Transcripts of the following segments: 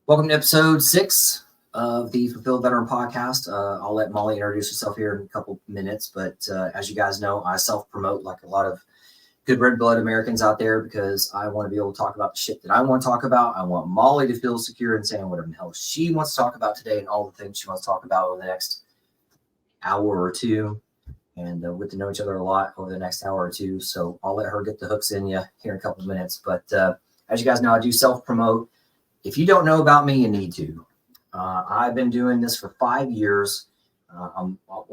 Welcome to episode 6 of the Fulfilled Veteran Podcast. I'll let Molly introduce herself here in a couple minutes, but as you guys know, I self-promote like a lot of good red blood Americans out there because I want to be able to talk about the shit that I want to talk about. I want Molly to feel secure in saying whatever the hell she wants to talk about today and all the things she wants to talk about over the next hour or two. And we'll get to know each other a lot over the next hour or two. So I'll let her get the hooks in you here in a couple of minutes. But as you guys know, I do self-promote. If you don't know about me, you need to. I've been doing this for 5 years.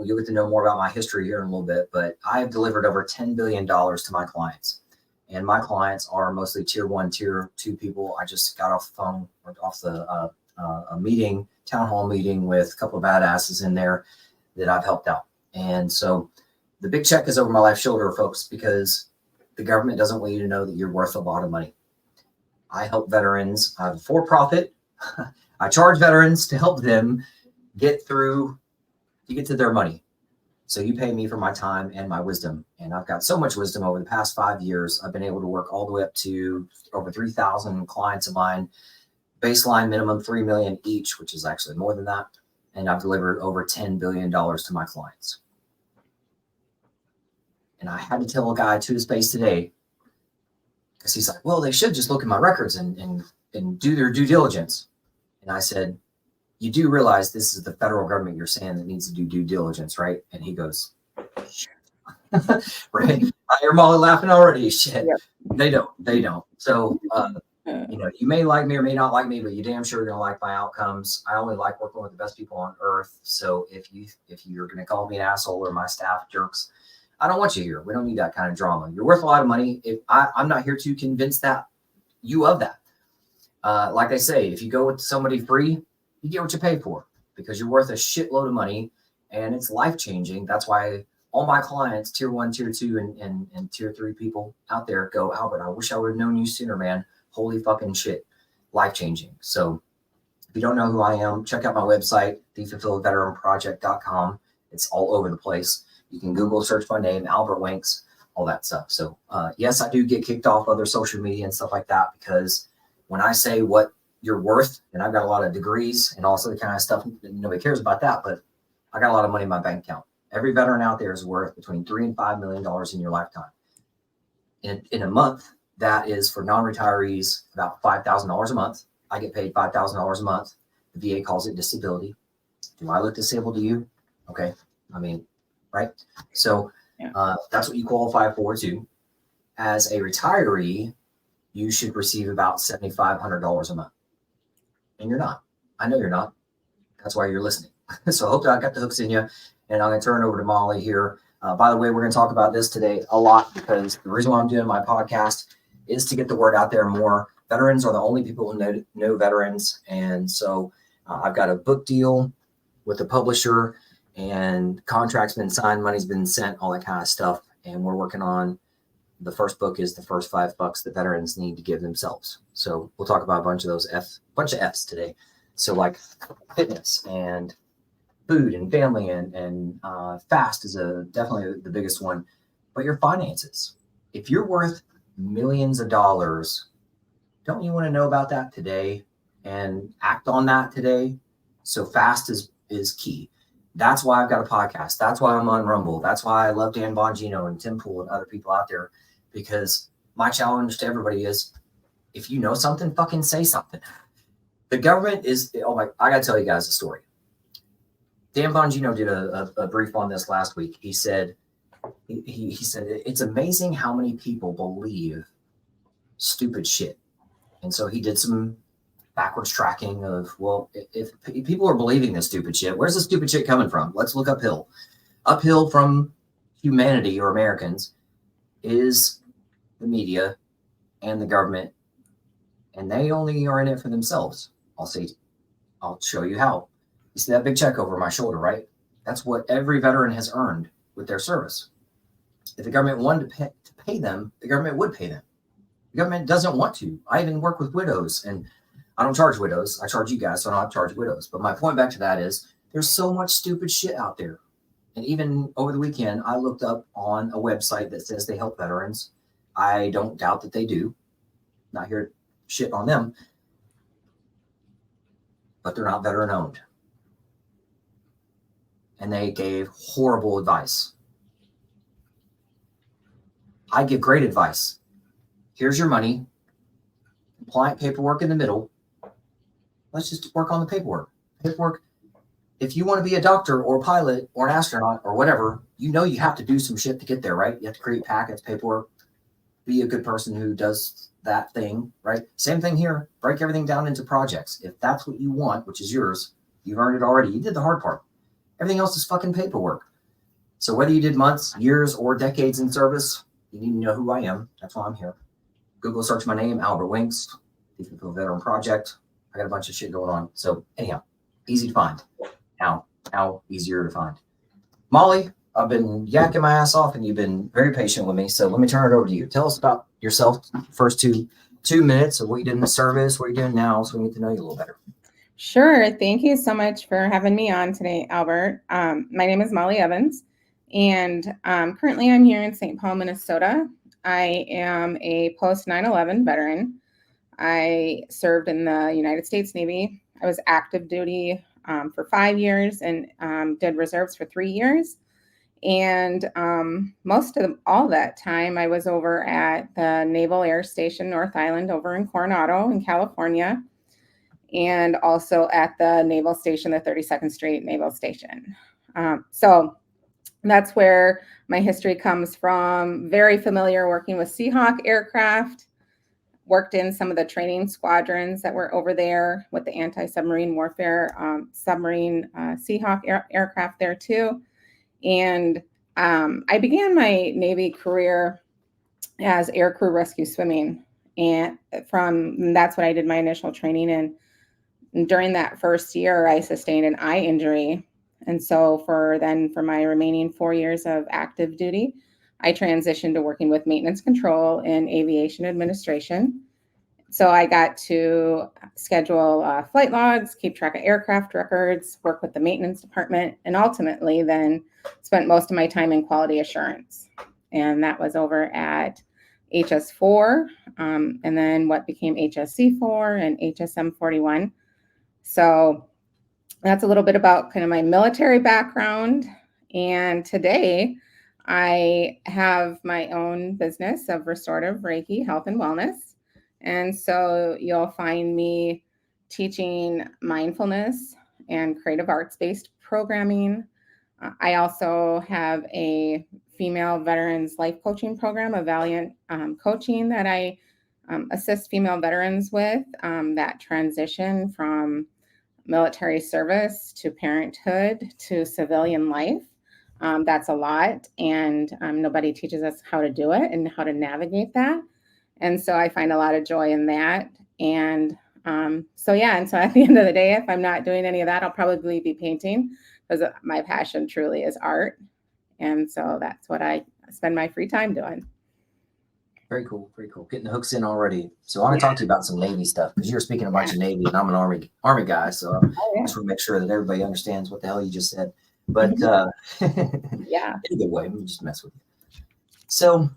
You'll get to know more about my history here in a little bit, but I have delivered over $10 billion to my clients. And my clients are mostly tier 1, tier 2 people. I just got off the phone, or off the a meeting, town hall meeting with a couple of badasses in there that I've helped out. And so the big check is over my left shoulder, folks, because the government doesn't want you to know that you're worth a lot of money. I help veterans. I have a for-profit. I charge veterans to help them get to their money. So you pay me for my time and my wisdom. And I've got so much wisdom over the past 5 years. I've been able to work all the way up to over 3,000 clients of mine, baseline minimum $3 million each, which is actually more than that. And I've delivered over $10 billion to my clients. And I had to tell a guy to his face today, because he's like, well, they should just look at my records and do their due diligence. And I said, you do realize this is the federal government you're saying that needs to do due diligence, right? And he goes, right? I hear Molly laughing already. Shit. Yep. They don't. So, you may like me or may not like me, but you damn sure are going to like my outcomes. I only like working with the best people on earth. So if you're going to call me an asshole or my staff jerks, I don't want you here. We don't need that kind of drama. You're worth a lot of money. I'm not here to convince you of that. Like I say, if you go with somebody free, you get what you pay for, because you're worth a shitload of money and it's life-changing. That's why all my clients, tier 1, tier 2, and tier 3 people out there go, Albert, I wish I would have known you sooner, man. Holy fucking shit. Life-changing. So if you don't know who I am, check out my website, thefulfilledveteranproject.com. It's all over the place. You can Google search my name, Albert Winks, all that stuff. So yes, I do get kicked off other social media and stuff like that, because when I say what you're worth, and I've got a lot of degrees and also the kind of stuff, nobody cares about that, but I got a lot of money in my bank account. Every veteran out there is worth between $3 and $5 million in your lifetime. In a month, that is for non-retirees about $5,000 a month. I get paid $5,000 a month. The VA calls it disability. Do I look disabled to you? Okay. I mean, right? So that's what you qualify for too. As a retiree, you should receive about $7,500 a month. And you're not. I know you're not. That's why you're listening. So I hope that I got the hooks in you. And I'm going to turn it over to Molly here. By the way, we're going to talk about this today a lot, because the reason why I'm doing my podcast is to get the word out there more. Veterans are the only people who know veterans. And so I've got a book deal with a publisher, and contract's been signed, money's been sent, all that kind of stuff. And we're working on the first book is the first $5 that veterans need to give themselves. So we'll talk about a bunch of F's today. So like fitness and food and family and fast is definitely the biggest one, but your finances. If you're worth millions of dollars, don't you want to know about that today and act on that today? So fast is key. That's why I've got a podcast. That's why I'm on Rumble. That's why I love Dan Bongino and Tim Pool and other people out there, because my challenge to everybody is, if you know something, fucking say something. The government is, I got to tell you guys a story. Dan Bongino did a brief on this last week. He said, it's amazing how many people believe stupid shit. And so he did some backwards tracking of, well, if people are believing this stupid shit, where's the stupid shit coming from? Let's look uphill. Uphill from humanity or Americans is the media and the government, and they only are in it for themselves. I'll show you how. You see that big check over my shoulder, right? That's what every veteran has earned with their service. If the government wanted to pay them, the government would pay them. The government doesn't want to. I even work with widows, and I don't charge widows. I charge you guys, so I don't have to charge widows. But my point back to that is, there's so much stupid shit out there. And even over the weekend, I looked up on a website that says they help veterans. I don't doubt that they do. Not here to shit on them. but they're not veteran owned. And they gave horrible advice. I give great advice. Here's your money, compliant paperwork in the middle. Let's just work on the paperwork. If you want to be a doctor or a pilot or an astronaut or whatever, you know you have to do some shit to get there, right? You have to create packets, paperwork, be a good person who does that thing, right? Same thing here. Break everything down into projects. If that's what you want, which is yours, you've earned it already. You did the hard part. Everything else is fucking paperwork. So whether you did months, years, or decades in service, you need to know who I am. That's why I'm here. Google search my name, Albert Winks, People Veteran Project. I got a bunch of shit going on. So anyhow, easy to find. Now easier to find. Molly, I've been yakking my ass off and you've been very patient with me. So let me turn it over to you. Tell us about yourself, first two minutes of what you did in the service, what you're doing now, so we get to know you a little better. Sure. Thank you so much for having me on today, Albert. My name is Molly Evans, and currently I'm here in St. Paul, Minnesota. I am a post 9/11 veteran. I served in the United States Navy. I was active duty for 5 years and did reserves for 3 years. And most of all that time, I was over at the Naval Air Station North Island over in Coronado in California, and also at the Naval Station, the 32nd Street Naval Station. So that's where my history comes from. Very familiar working with Seahawk Aircraft. Worked in some of the training squadrons that were over there with the anti-submarine warfare, submarine Seahawk aircraft there too. And I began my Navy career as aircrew rescue swimming. And that's what I did my initial training in. And during that first year, I sustained an eye injury. And so for my remaining 4 years of active duty, I transitioned to working with maintenance control and aviation administration. So I got to schedule flight logs, keep track of aircraft records, work with the maintenance department, and ultimately then spent most of my time in quality assurance. And that was over at HS4, and then what became HSC4 and HSM41. So that's a little bit about kind of my military background. And today, I have my own business of restorative Reiki, health and wellness. And so you'll find me teaching mindfulness and creative arts-based programming. I also have a female veterans life coaching program, a Valiant coaching that I assist female veterans with that transition from military service to parenthood to civilian life. That's a lot, and nobody teaches us how to do it and how to navigate that. And so I find a lot of joy in that. And so at the end of the day, if I'm not doing any of that, I'll probably be painting, because my passion truly is art. And so that's what I spend my free time doing. Very cool. Very cool. Getting the hooks in already. So I want to talk to you about some Navy stuff, because you're speaking a bunch of Navy and I'm an Army guy. So I just want to make sure that everybody understands what the hell you just said. But in a good way, let me just mess with you. So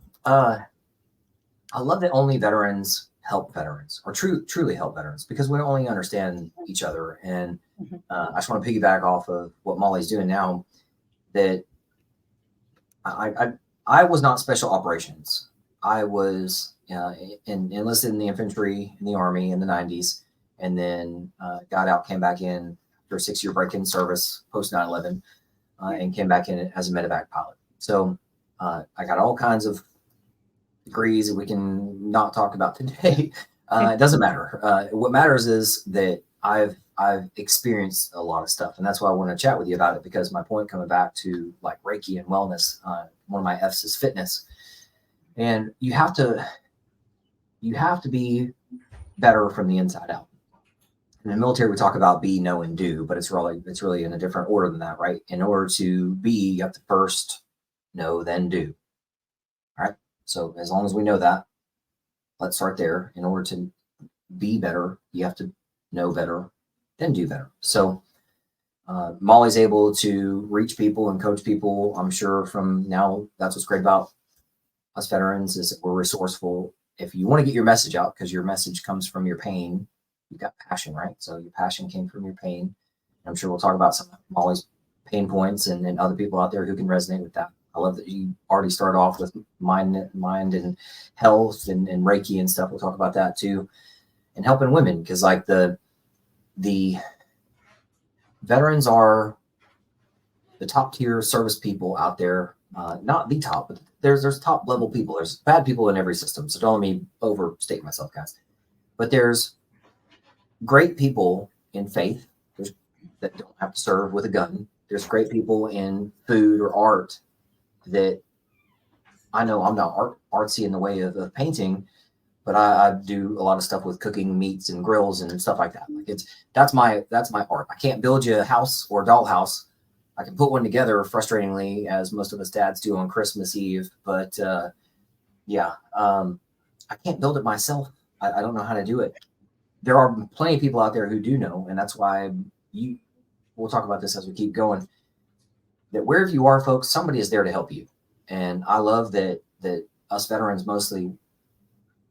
I love that only veterans help veterans, or truly help veterans, because we only understand each other. And I just want to piggyback off of what Molly's doing now, that I was not special operations. I was enlisted in the infantry in the Army in the 90s, and then got out, came back in after a 6-year break in service post 9/11, and came back in as a medevac pilot. So I got all kinds of degrees that we can not talk about today. It doesn't matter. What matters is that I've experienced a lot of stuff, and that's why I want to chat with you about it, because my point coming back to like Reiki and wellness, one of my F's is fitness. And you have to be better from the inside out. In the military, we talk about be, know, and do, but it's really in a different order than that, right? In order to be, you have to first know, then do. All right. So as long as we know that, let's start there. In order to be better, you have to know better, then do better. So Molly's able to reach people and coach people. I'm sure from now, that's what's great about us veterans, is that we're resourceful. If you want to get your message out, because your message comes from your pain, you got passion, right? So your passion came from your pain. I'm sure we'll talk about some of Molly's pain points and other people out there who can resonate with that. I love that you already started off with mind and health and Reiki and stuff. We'll talk about that too, and helping women, because like the veterans are the top tier service people out there. Not the top, but there's top level people. There's bad people in every system. So don't let me overstate myself, guys. But there's great people in faith. There's that don't have to serve with a gun. There's great people in food or art that I know I'm not artsy in the way of painting, but I do a lot of stuff with cooking meats and grills and stuff like that. Like that's my art. I can't build you a house or a dollhouse. I can put one together frustratingly, as most of us dads do on Christmas Eve. But I can't build it myself. I don't know how to do it. There are plenty of people out there who do know, and that's why we'll talk about this as we keep going, that wherever you are, folks, somebody is there to help you. And I love that us veterans mostly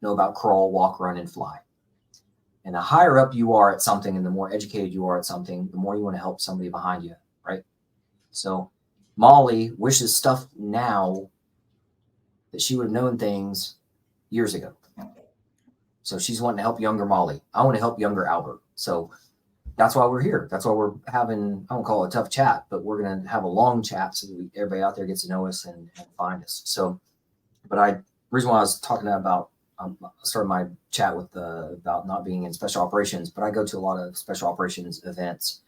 know about crawl, walk, run, and fly. And the higher up you are at something and the more educated you are at something, the more you want to help somebody behind you, right? So Molly wishes stuff now that she would have known things years ago. So she's wanting to help younger Molly. I want to help younger Albert. So that's why we're here. That's why we're having, I don't call it a tough chat, but we're going to have a long chat so that everybody out there gets to know us and find us. So, but reason why I was talking about, started my chat with about not being in special operations, but I go to a lot of special operations events,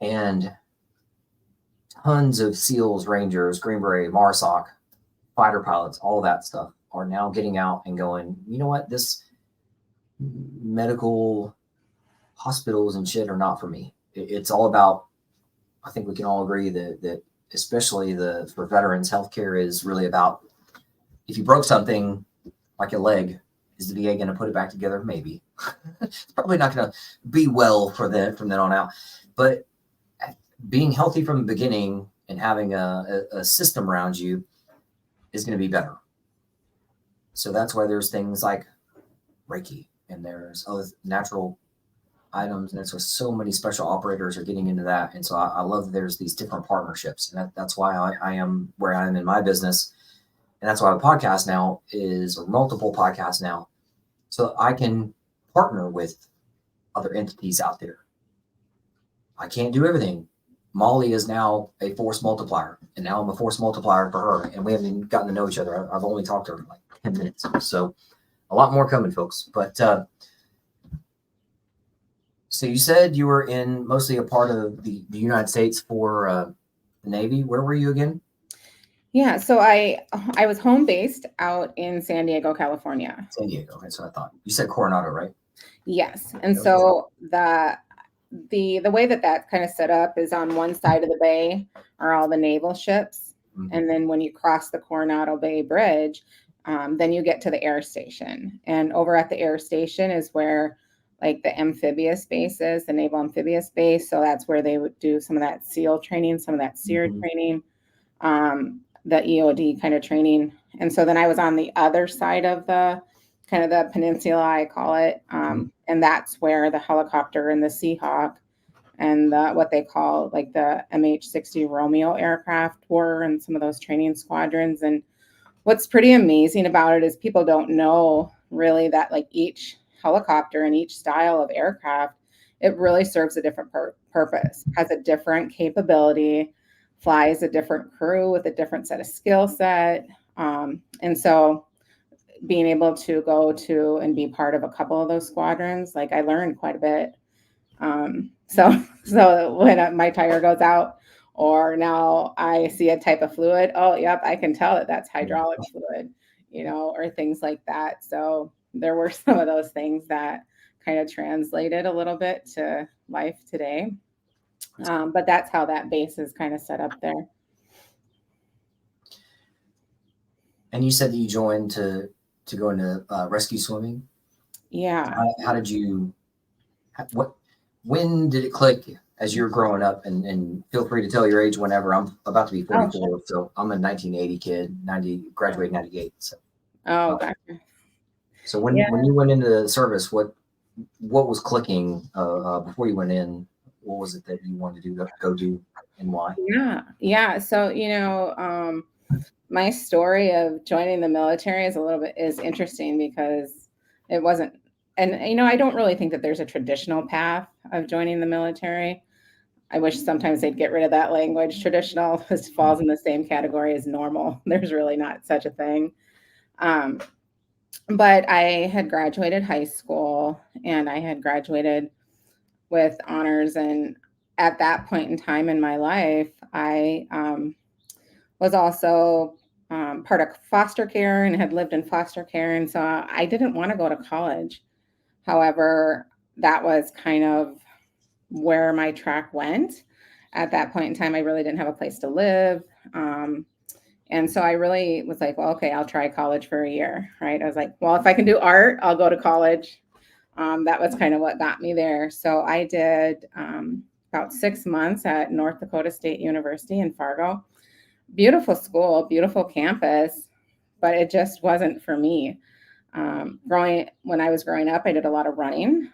and tons of SEALs, Rangers, Green Beret, MARSOC, fighter pilots, all that stuff are now getting out and going, you know what, this medical hospitals and shit are not for me. It's all about, I think we can all agree that especially for veterans, healthcare is really about, if you broke something like a leg, is the VA going to put it back together? Maybe. It's probably not going to be well from then on out. But being healthy from the beginning and having a system around you is going to be better. So that's why there's things like Reiki, and there's other natural items, and so many special operators are getting into that. And so I love that there's these different partnerships, and that's why I am where I am in my business. And that's why a podcast now or multiple podcasts now, so I can partner with other entities out there. I can't do everything. Molly is now a force multiplier, and now I'm a force multiplier for her, and we haven't even gotten to know each other. I've only talked to her like 10 minutes. So a lot more coming, folks. But so you said you were mostly a part of the United States for the Navy. Where were you again? Yeah, so I was home based out in San Diego, California. San Diego, that's what I thought. You said Coronado, right? Yes, and so the way that's kind of set up is on one side of the bay are all the naval ships, and then when you cross the Coronado Bay Bridge, then you get to the air station, and over at the air station is where like the amphibious base is, the naval amphibious base. So that's where they would do some of that SEAL training, some of that SEER training, the EOD kind of training. And so then I was on the other side of the kind of the peninsula, I call it. And that's where the helicopter and the Seahawk and what they call like the MH-60 Romeo aircraft were, and some of those training squadrons. And what's pretty amazing about it is people don't know really that like each helicopter and each style of aircraft, it really serves a different purpose, has a different capability, flies a different crew with a different set of skill set. And so being able to go to and be part of a couple of those squadrons, like I learned quite a bit. So when my tire goes out, or now I see a type of fluid, oh, yep, I can tell that's hydraulic fluid, or things like that. So there were some of those things that kind of translated a little bit to life today. But that's how that base is kind of set up there. And you said that you joined to go into rescue swimming. Yeah. How did you? When did it click as you're growing up? And feel free to tell your age whenever. I'm about to be 44, sure. So I'm a 1980 kid. Graduated 98. So. Oh, gotcha. So when you went into the service, what what was clicking before you went in? What was it that you wanted to go do, and why? Yeah. So, my story of joining the military is interesting because it wasn't, and I don't really think that there's a traditional path of joining the military. I wish sometimes they'd get rid of that language. Traditional falls in the same category as normal. There's really not such a thing. Um, but I had graduated high school and I had graduated with honors. And at that point in time in my life, I was also part of foster care and had lived in foster care. And so I didn't want to go to college. However, that was kind of where my track went. At that point in time, I really didn't have a place to live. And so I really was like, well, okay, I'll try college for a year, right? I was like, well, if I can do art, I'll go to college. That was kind of what got me there. So I did about 6 months at North Dakota State University in Fargo. Beautiful school, beautiful campus, but it just wasn't for me. When I was growing up, I did a lot of running.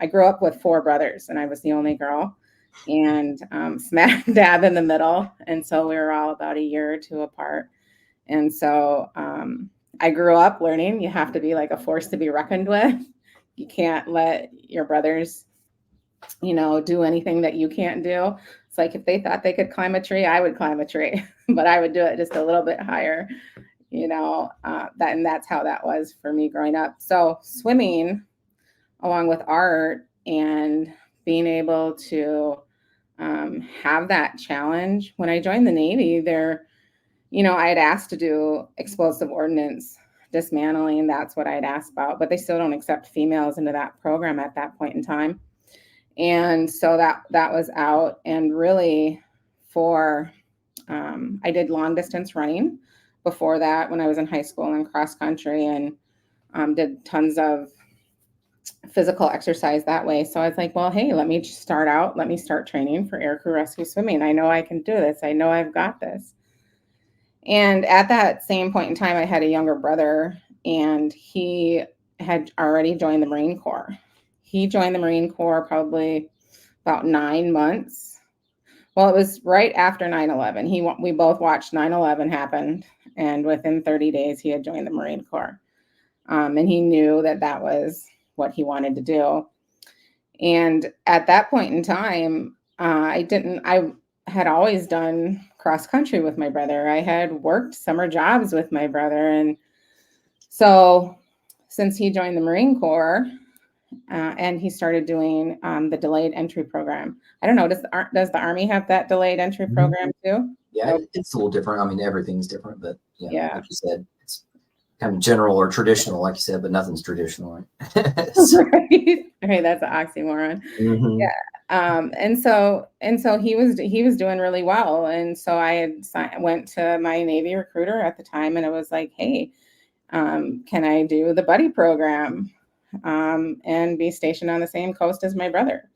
I grew up with 4 brothers, and I was the only girl, and smack dab in the middle. And so we were all about a year or 2 apart. And so I grew up learning you have to be like a force to be reckoned with. You can't let your brothers, do anything that you can't do. It's like if they thought they could climb a tree, I would climb a tree, but I would do it just a little bit higher, and that's how that was for me growing up. So swimming along with art and being able to have that challenge. When I joined the Navy, I had asked to do explosive ordnance dismantling. That's what I'd asked about, but they still don't accept females into that program at that point in time. And so that was out. And really I did long distance running before that when I was in high school and cross country, and did tons of physical exercise that way. So I was like, well, hey, let me start training for aircrew rescue swimming. I know I can do this. I know I've got this. And at that same point in time, I had a younger brother, and he had already joined the Marine Corps. He joined the Marine Corps probably about 9 months. Well, it was right after 9/11. We both watched 9/11 happen, and within 30 days, he had joined the Marine Corps. And he knew that was what he wanted to do. And at that point in time, I had always done cross country with my brother. I had worked summer jobs with my brother. And so since he joined the Marine Corps, and he started doing the delayed entry program. I don't know, does the Army have that delayed entry program too? Yeah, it's a little different. I mean, everything's different, but yeah, like you said, it's kind of general or traditional, like you said, but nothing's traditional. Right? Right, that's an oxymoron. Mm-hmm. Yeah. And so he was doing really well. And so I went to my Navy recruiter at the time, and it was like, hey, can I do the buddy program and be stationed on the same coast as my brother?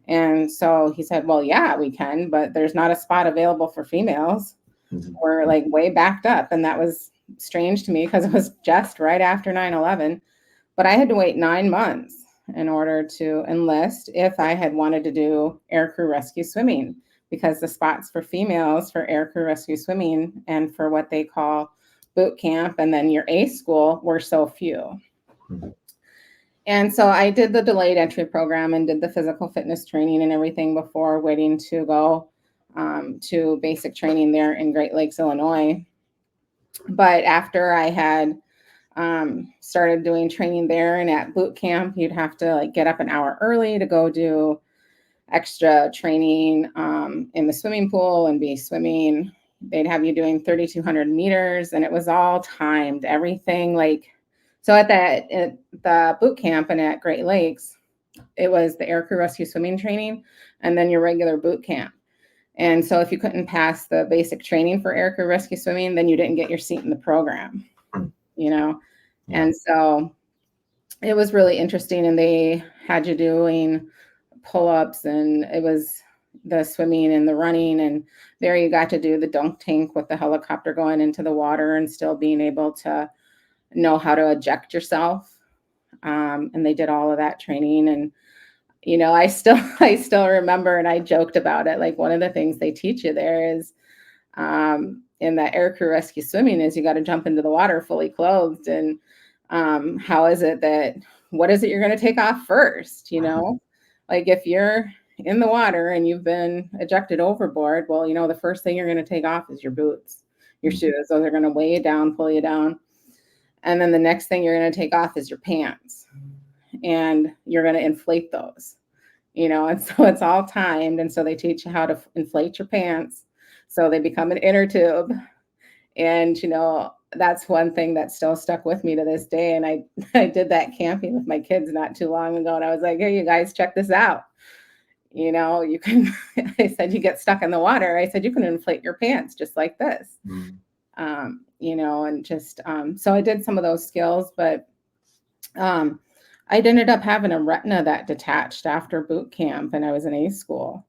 And so he said, well, yeah, we can, but there's not a spot available for females. Mm-hmm. We're like way backed up. And that was strange to me because it was just right after 9/11. But I had to wait 9 months in order to enlist if I had wanted to do aircrew rescue swimming, because the spots for females for aircrew rescue swimming and for what they call boot camp and then your ACE school were so few. Mm-hmm. And so I did the delayed entry program and did the physical fitness training and everything before waiting to go to basic training there in Great Lakes, Illinois. But after I had started doing training there and at boot camp, you'd have to get up an hour early to go do extra training in the swimming pool and be swimming. They'd have you doing 3,200 meters, and it was all timed, everything so at the boot camp and at Great Lakes, it was the aircrew rescue swimming training and then your regular boot camp. And so if you couldn't pass the basic training for aircrew rescue swimming, then you didn't get your seat in the program, Yeah. And so it was really interesting. And they had you doing pull-ups, and it was the swimming and the running. And there you got to do the dunk tank with the helicopter going into the water and still being able to know how to eject yourself. and they did all of that training. And, you know, I still remember, and I joked about it. Like, one of the things they teach you there is, in that air crew rescue swimming, is you got to jump into the water fully clothed. And what is it you're going to take off first? You know, like, if you're in the water and you've been ejected overboard, well, you know, the first thing you're going to take off is your boots, your shoes. Those are going to weigh you down, pull you down. And then the next thing you're going to take off is your pants, and you're going to inflate those, you know, and so it's all timed. And so they teach you how to inflate your pants so they become an inner tube. And, you know, that's one thing that still stuck with me to this day. And I did that camping with my kids not too long ago. And I was like, hey, you guys, check this out. You know, you can, I said, you get stuck in the water. I said, you can inflate your pants just like this. You know, and just, so I did some of those skills, but I ended up having a retina that detached after boot camp, and I was in A school.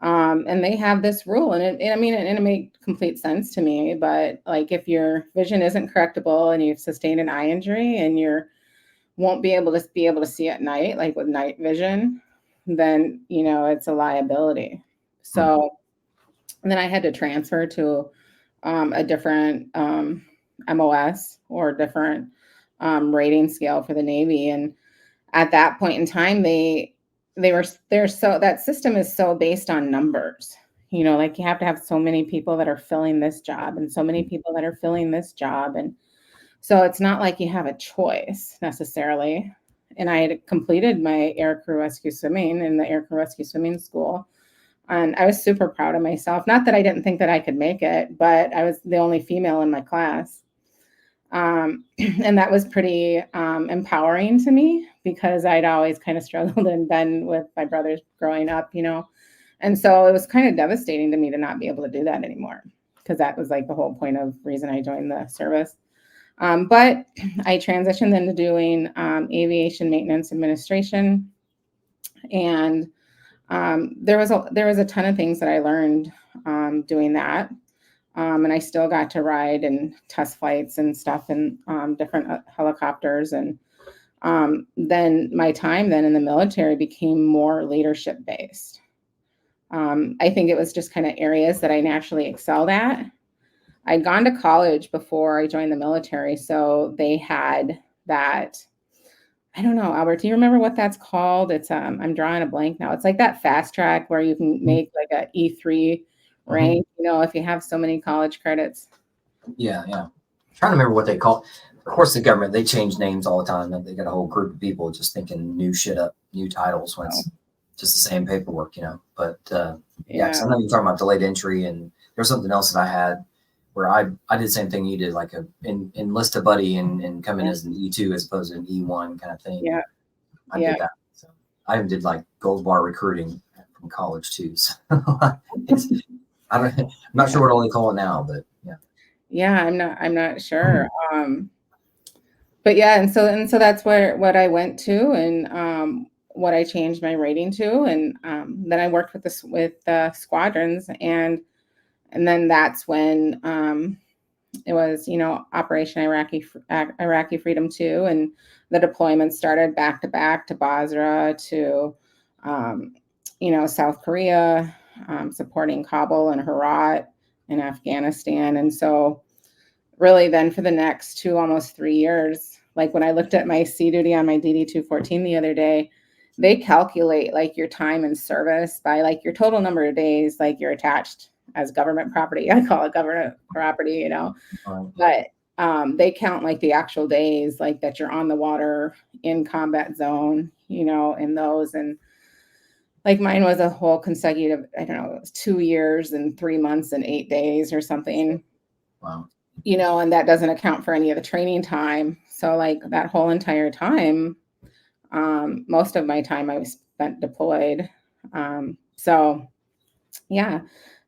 And they have this rule, and it made complete sense to me. But like, if your vision isn't correctable and you've sustained an eye injury and won't be able to see at night, like with night vision, then, you know, it's a liability. So then I had to transfer to a different MOS, or different rating scale for the Navy. And at that point in time, that system is so based on numbers, you know, like, you have to have so many people that are filling this job and so many people that are filling this job. And so it's not like you have a choice necessarily. And I had completed my air crew rescue swimming in the air crew rescue swimming school. And I was super proud of myself. Not that I didn't think that I could make it, but I was the only female in my class. And that was pretty empowering to me, because I'd always kind of struggled and been with my brothers growing up, you know. And so it was kind of devastating to me to not be able to do that anymore, because that was like the whole point of reason I joined the service. But I transitioned into doing aviation maintenance administration. And there was a ton of things that I learned doing that. And I still got to ride and test flights and stuff in different helicopters. And then my time then in the military became more leadership based. I think it was just kind of areas that I naturally excelled at. I'd gone to college before I joined the military, so they had that. I don't know, Albert, do you remember what that's called? It's I'm drawing a blank now. It's like that fast track where you can make like a E3 rank, you know, if you have so many college credits. Yeah. I'm trying to remember what they call. Of course, the government, they change names all the time. They got a whole group of people just thinking new shit up, new titles, when it's just the same paperwork, you know. But yeah, because I know you're talking about delayed entry, and there's something else that I had where I did the same thing you did, like enlist a buddy and come in as an E2 as opposed to an E1 kind of thing. Yeah. I did that. So I even did like gold bar recruiting from college too. So I'm not sure what all they call it now, but yeah. Yeah, I'm not sure. But yeah, and so that's what I went to, and what I changed my rating to. And then I worked with squadrons, and then that's when it was, you know, Operation Iraqi Freedom 2, and the deployment started back to back to Basra, to you know, South Korea, supporting Kabul and Herat in Afghanistan. And so really then for the next almost 3 years, like when I looked at my sea duty on my DD-214 the other day, they calculate like your time in service by like your total number of days, like you're attached as government property. I call it government property, you know, but they count like the actual days, like that you're on the water in combat zone, you know, in those. And like mine was a whole consecutive, I don't know, it was 2 years and 3 months and 8 days or something. Wow. You know, and that doesn't account for any of the training time. So like that whole entire time, most of my time I was spent deployed. So yeah,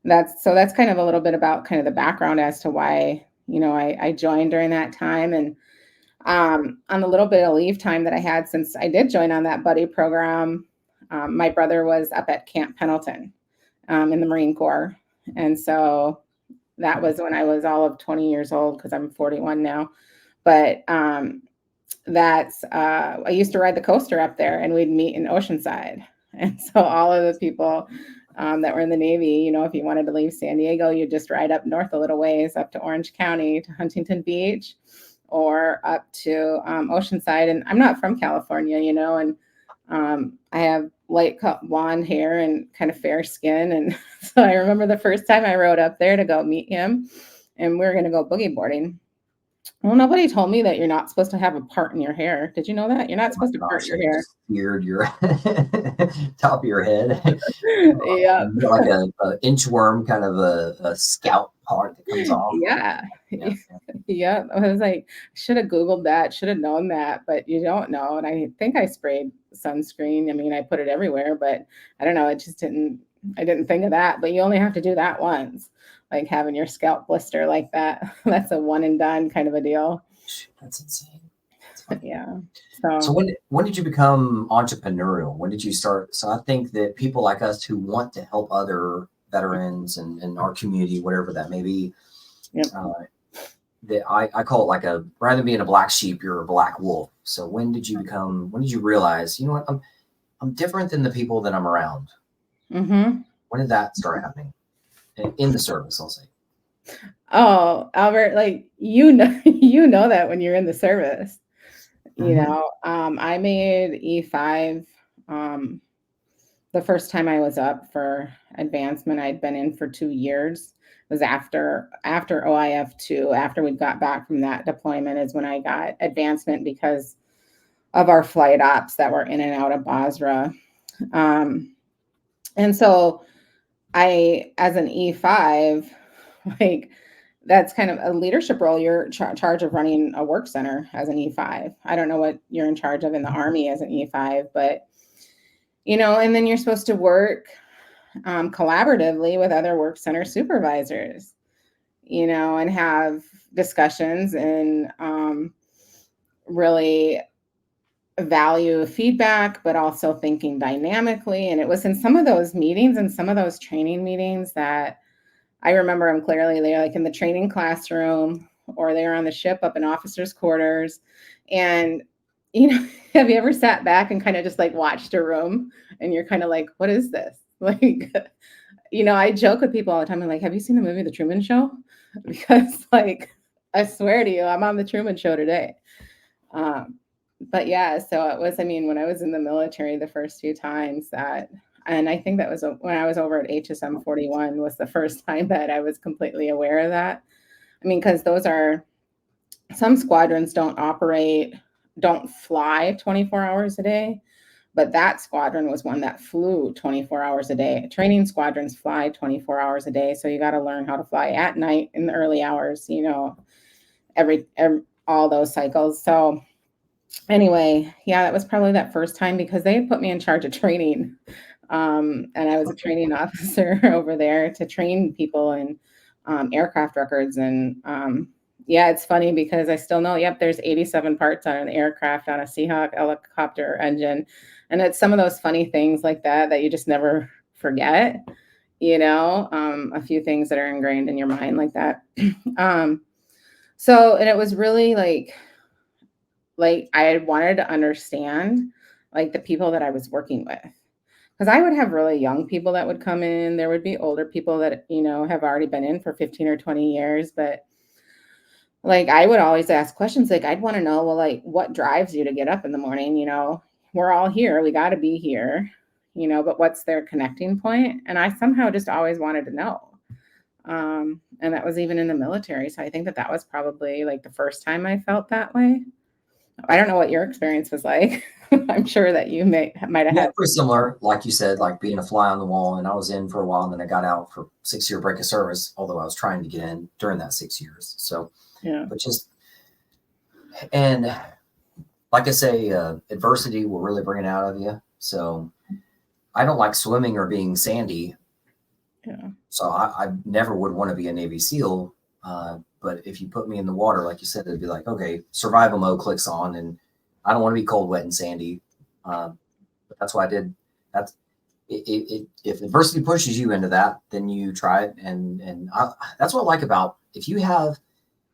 that's kind of a little bit about kind of the background as to why, you know, I joined during that time. And on the little bit of leave time that I had since I did join on that buddy program, my brother was up at Camp Pendleton in the Marine Corps. And so that was when I was all of 20 years old, because I'm 41 now. But I used to ride the coaster up there, and we'd meet in Oceanside. And so all of the people that were in the Navy, you know, if you wanted to leave San Diego, you just ride up north a little ways up to Orange County to Huntington Beach or up to Oceanside. And I'm not from California, you know, and I have light blonde hair and kind of fair skin. And so I remember the first time I rode up there to go meet him, and we were going to go boogie boarding. Well, nobody told me that you're not supposed to have a part in your hair. Did you know that? You're not supposed to part your hair. Beard your top of your head. Yeah. Like an inchworm, kind of a scalp part that comes off. Yeah. Yeah. I was like, should have Googled that, should have known that, but you don't know. And I think I sprayed sunscreen. I mean, I put it everywhere, but I don't know. I didn't think of that, but you only have to do that once. Like having your scalp blister like that. That's a one and done kind of a deal. That's insane. Yeah. So when did you become entrepreneurial? When did you start? So I think that people like us who want to help other veterans and our community, whatever that may be, yep. That I call it like rather than being a black sheep, you're a black wolf. So when did you realize, you know what, I'm different than the people that I'm around? Mm-hmm. When did that start happening? In the service, I'll say. Oh, Albert, like, you know that when you're in the service, you know, I made E5 the first time I was up for advancement. I'd been in for 2 years. It was after OIF 2, after we got back from that deployment, is when I got advancement because of our flight ops that were in and out of Basra. And so I, as an E5, like, that's kind of a leadership role. You're charge of running a work center as an E5. I don't know what you're in charge of in the Army as an E5, but, you know, and then you're supposed to work collaboratively with other work center supervisors, you know, and have discussions and really value feedback, but also thinking dynamically. And it was in some of those meetings and some of those training meetings that I remember them clearly. They're like in the training classroom, or they were on the ship up in officers' quarters. And, you know, have you ever sat back and kind of just like watched a room and you're kind of like, what is this? Like, you know, I joke with people all the time. I'm like, have you seen the movie The Truman Show? Because, like, I swear to you, I'm on The Truman Show today. But yeah, so it was, I mean, when I was in the military the first few times and I think that was when I was over at HSM 41 was the first time that I was completely aware of that. I mean, because some squadrons don't fly 24 hours a day, but that squadron was one that flew 24 hours a day. Training squadrons fly 24 hours a day. So you got to learn how to fly at night in the early hours, you know, all those cycles. So anyway, yeah, that was probably that first time because they had put me in charge of training. And I was a training officer over there to train people in aircraft records. And yeah, it's funny because I still know, yep, there's 87 parts on an aircraft on a Seahawk helicopter engine. And it's some of those funny things like that you just never forget, you know, a few things that are ingrained in your mind like that. So, and it was really like I had wanted to understand like the people that I was working with. Because I would have really young people that would come in. There would be older people that, you know, have already been in for 15 or 20 years. But like, I would always ask questions. Like, I'd want to know, well, like, what drives you to get up in the morning? You know, we're all here. We got to be here, you know, but what's their connecting point? And I somehow just always wanted to know. And that was even in the military. So I think that was probably like the first time I felt that way. I don't know what your experience was like. I'm sure that you might have had. Pretty similar, like you said, like being a fly on the wall. And I was in for a while, and then I got out for 6-year break of service, although I was trying to get in during that 6 years. So, yeah. But and like I say, adversity will really bring it out of you. So I don't like swimming or being sandy. Yeah. So I never would want to be a Navy SEAL. But if you put me in the water, like you said, it'd be like, okay, survival mode clicks on, and I don't want to be cold, wet, and sandy. But that's why I did. If adversity pushes you into that, then you try it. And that's what I like about, if you have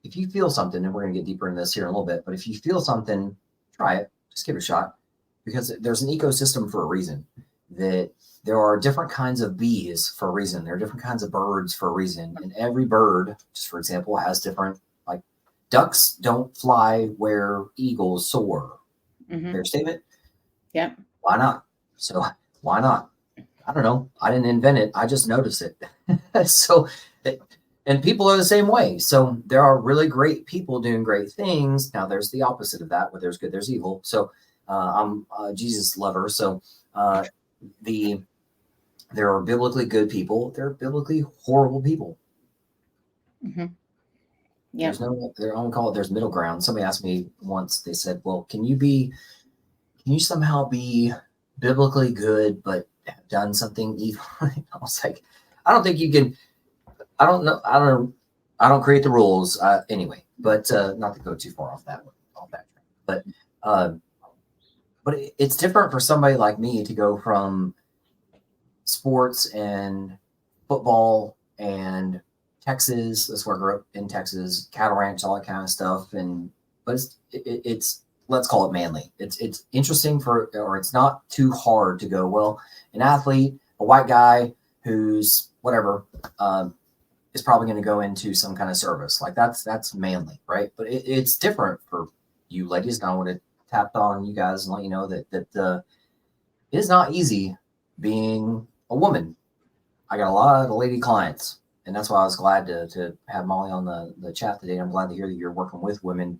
if you feel something, and we're going to get deeper into this here in a little bit, but if you feel something, try it, just give it a shot, because there's an ecosystem for a reason. That there are different kinds of bees for a reason. There are different kinds of birds for a reason. And every bird, just for example, has different, like ducks don't fly where eagles soar. Fair statement? Yeah. Why not? So why not? I don't know. I didn't invent it. I just noticed it. And people are the same way. So there are really great people doing great things. Now there's the opposite of that, where there's good, there's evil. So I'm a Jesus lover. So there are biblically good people. There are biblically horrible people. Yeah. There's no, their own call it. There's middle ground. Somebody asked me once, they said, well, can you somehow be biblically good, but have done something evil? I was like, I don't think you can. I don't know. I don't create the rules anyway, but not to go too far off that track. But it's different for somebody like me to go from sports and football and Texas. That's where I grew up, in Texas, cattle ranch, all that kind of stuff. But it's let's call it manly. It's interesting or it's not too hard to go, well, an athlete, a white guy who's whatever, is probably going to go into some kind of service. Like that's manly, right? But it's different for you ladies. And I want to tap on you guys and let you know that it is not easy being a woman. I got a lot of lady clients, and that's why I was glad to have Molly on the chat today. I'm glad to hear that you're working with women,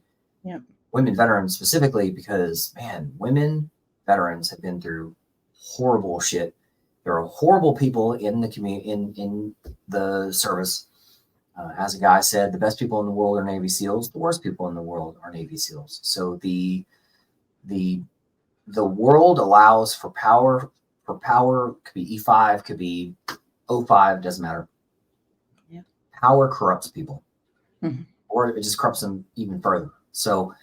women veterans specifically, because man, women veterans have been through horrible shit. There are horrible people in the community, in the service. As a guy said, the best people in the world are Navy SEALs. The worst people in the world are Navy SEALs. So the world allows for power. For power, could be E5, could be O5, doesn't matter. Yeah. Power corrupts people, or it just corrupts them even further. So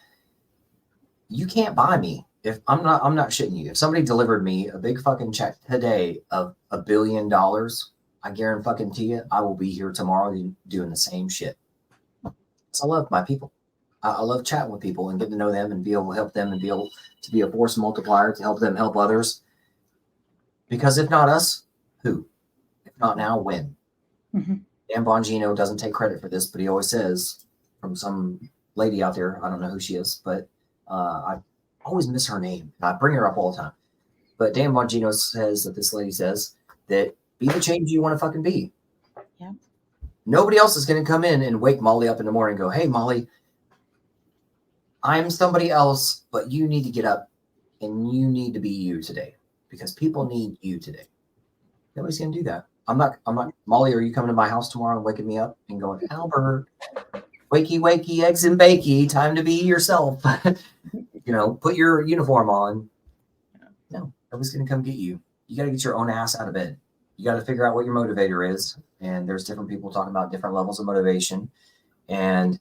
you can't buy me. If I'm not shitting you. If somebody delivered me a big fucking check today of $1 billion, I guarantee you, I will be here tomorrow doing the same shit. So I love my people. I love chatting with people and getting to know them and be able to help them and be able to be a force multiplier to help them help others. Because if not us, who? If not now, when? Dan Bongino doesn't take credit for this, but he always says, from some lady out there, I don't know who she is, but I always miss her name. I bring her up all the time. But Dan Bongino says that this lady says that be the change you want to fucking be. Yeah. Nobody else is going to come in and wake Molly up in the morning and go, hey, Molly, I'm somebody else, but you need to get up and you need to be you today, because people need you today. Nobody's going to do that. I'm not, Molly, are you coming to my house tomorrow and waking me up and going, Albert, wakey, eggs and bakey, time to be yourself. Put your uniform on. No, nobody's going to come get you. You got to get your own ass out of bed. You got to figure out what your motivator is. And there's different people talking about different levels of motivation. And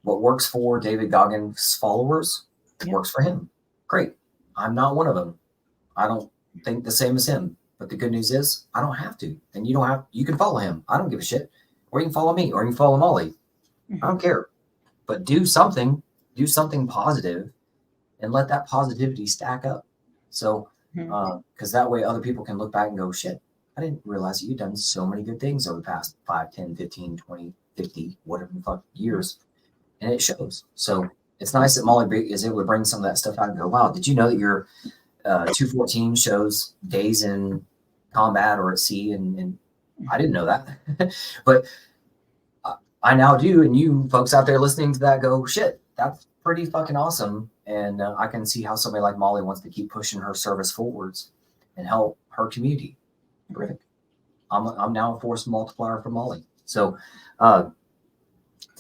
what works for David Goggins' followers works for him. Great. I'm not one of them. I don't think the same as him. But the good news is I don't have to. And you can follow him. I don't give a shit. Or you can follow me, or you can follow Molly. I don't care. But do something positive, and let that positivity stack up. So, because that way other people can look back and go, shit, I didn't realize that you've done so many good things over the past 5, 10, 15, 20, 50, whatever the fuck years. And it shows. So it's nice that Molly is able to bring some of that stuff out and go, wow, did you know that your 214 shows days in combat or at sea? And I didn't know that. But I now do. And you folks out there listening to that go, shit, that's pretty fucking awesome. And I can see how somebody like Molly wants to keep pushing her service forwards and help her community. Terrific. I'm now a force multiplier for Molly. So tell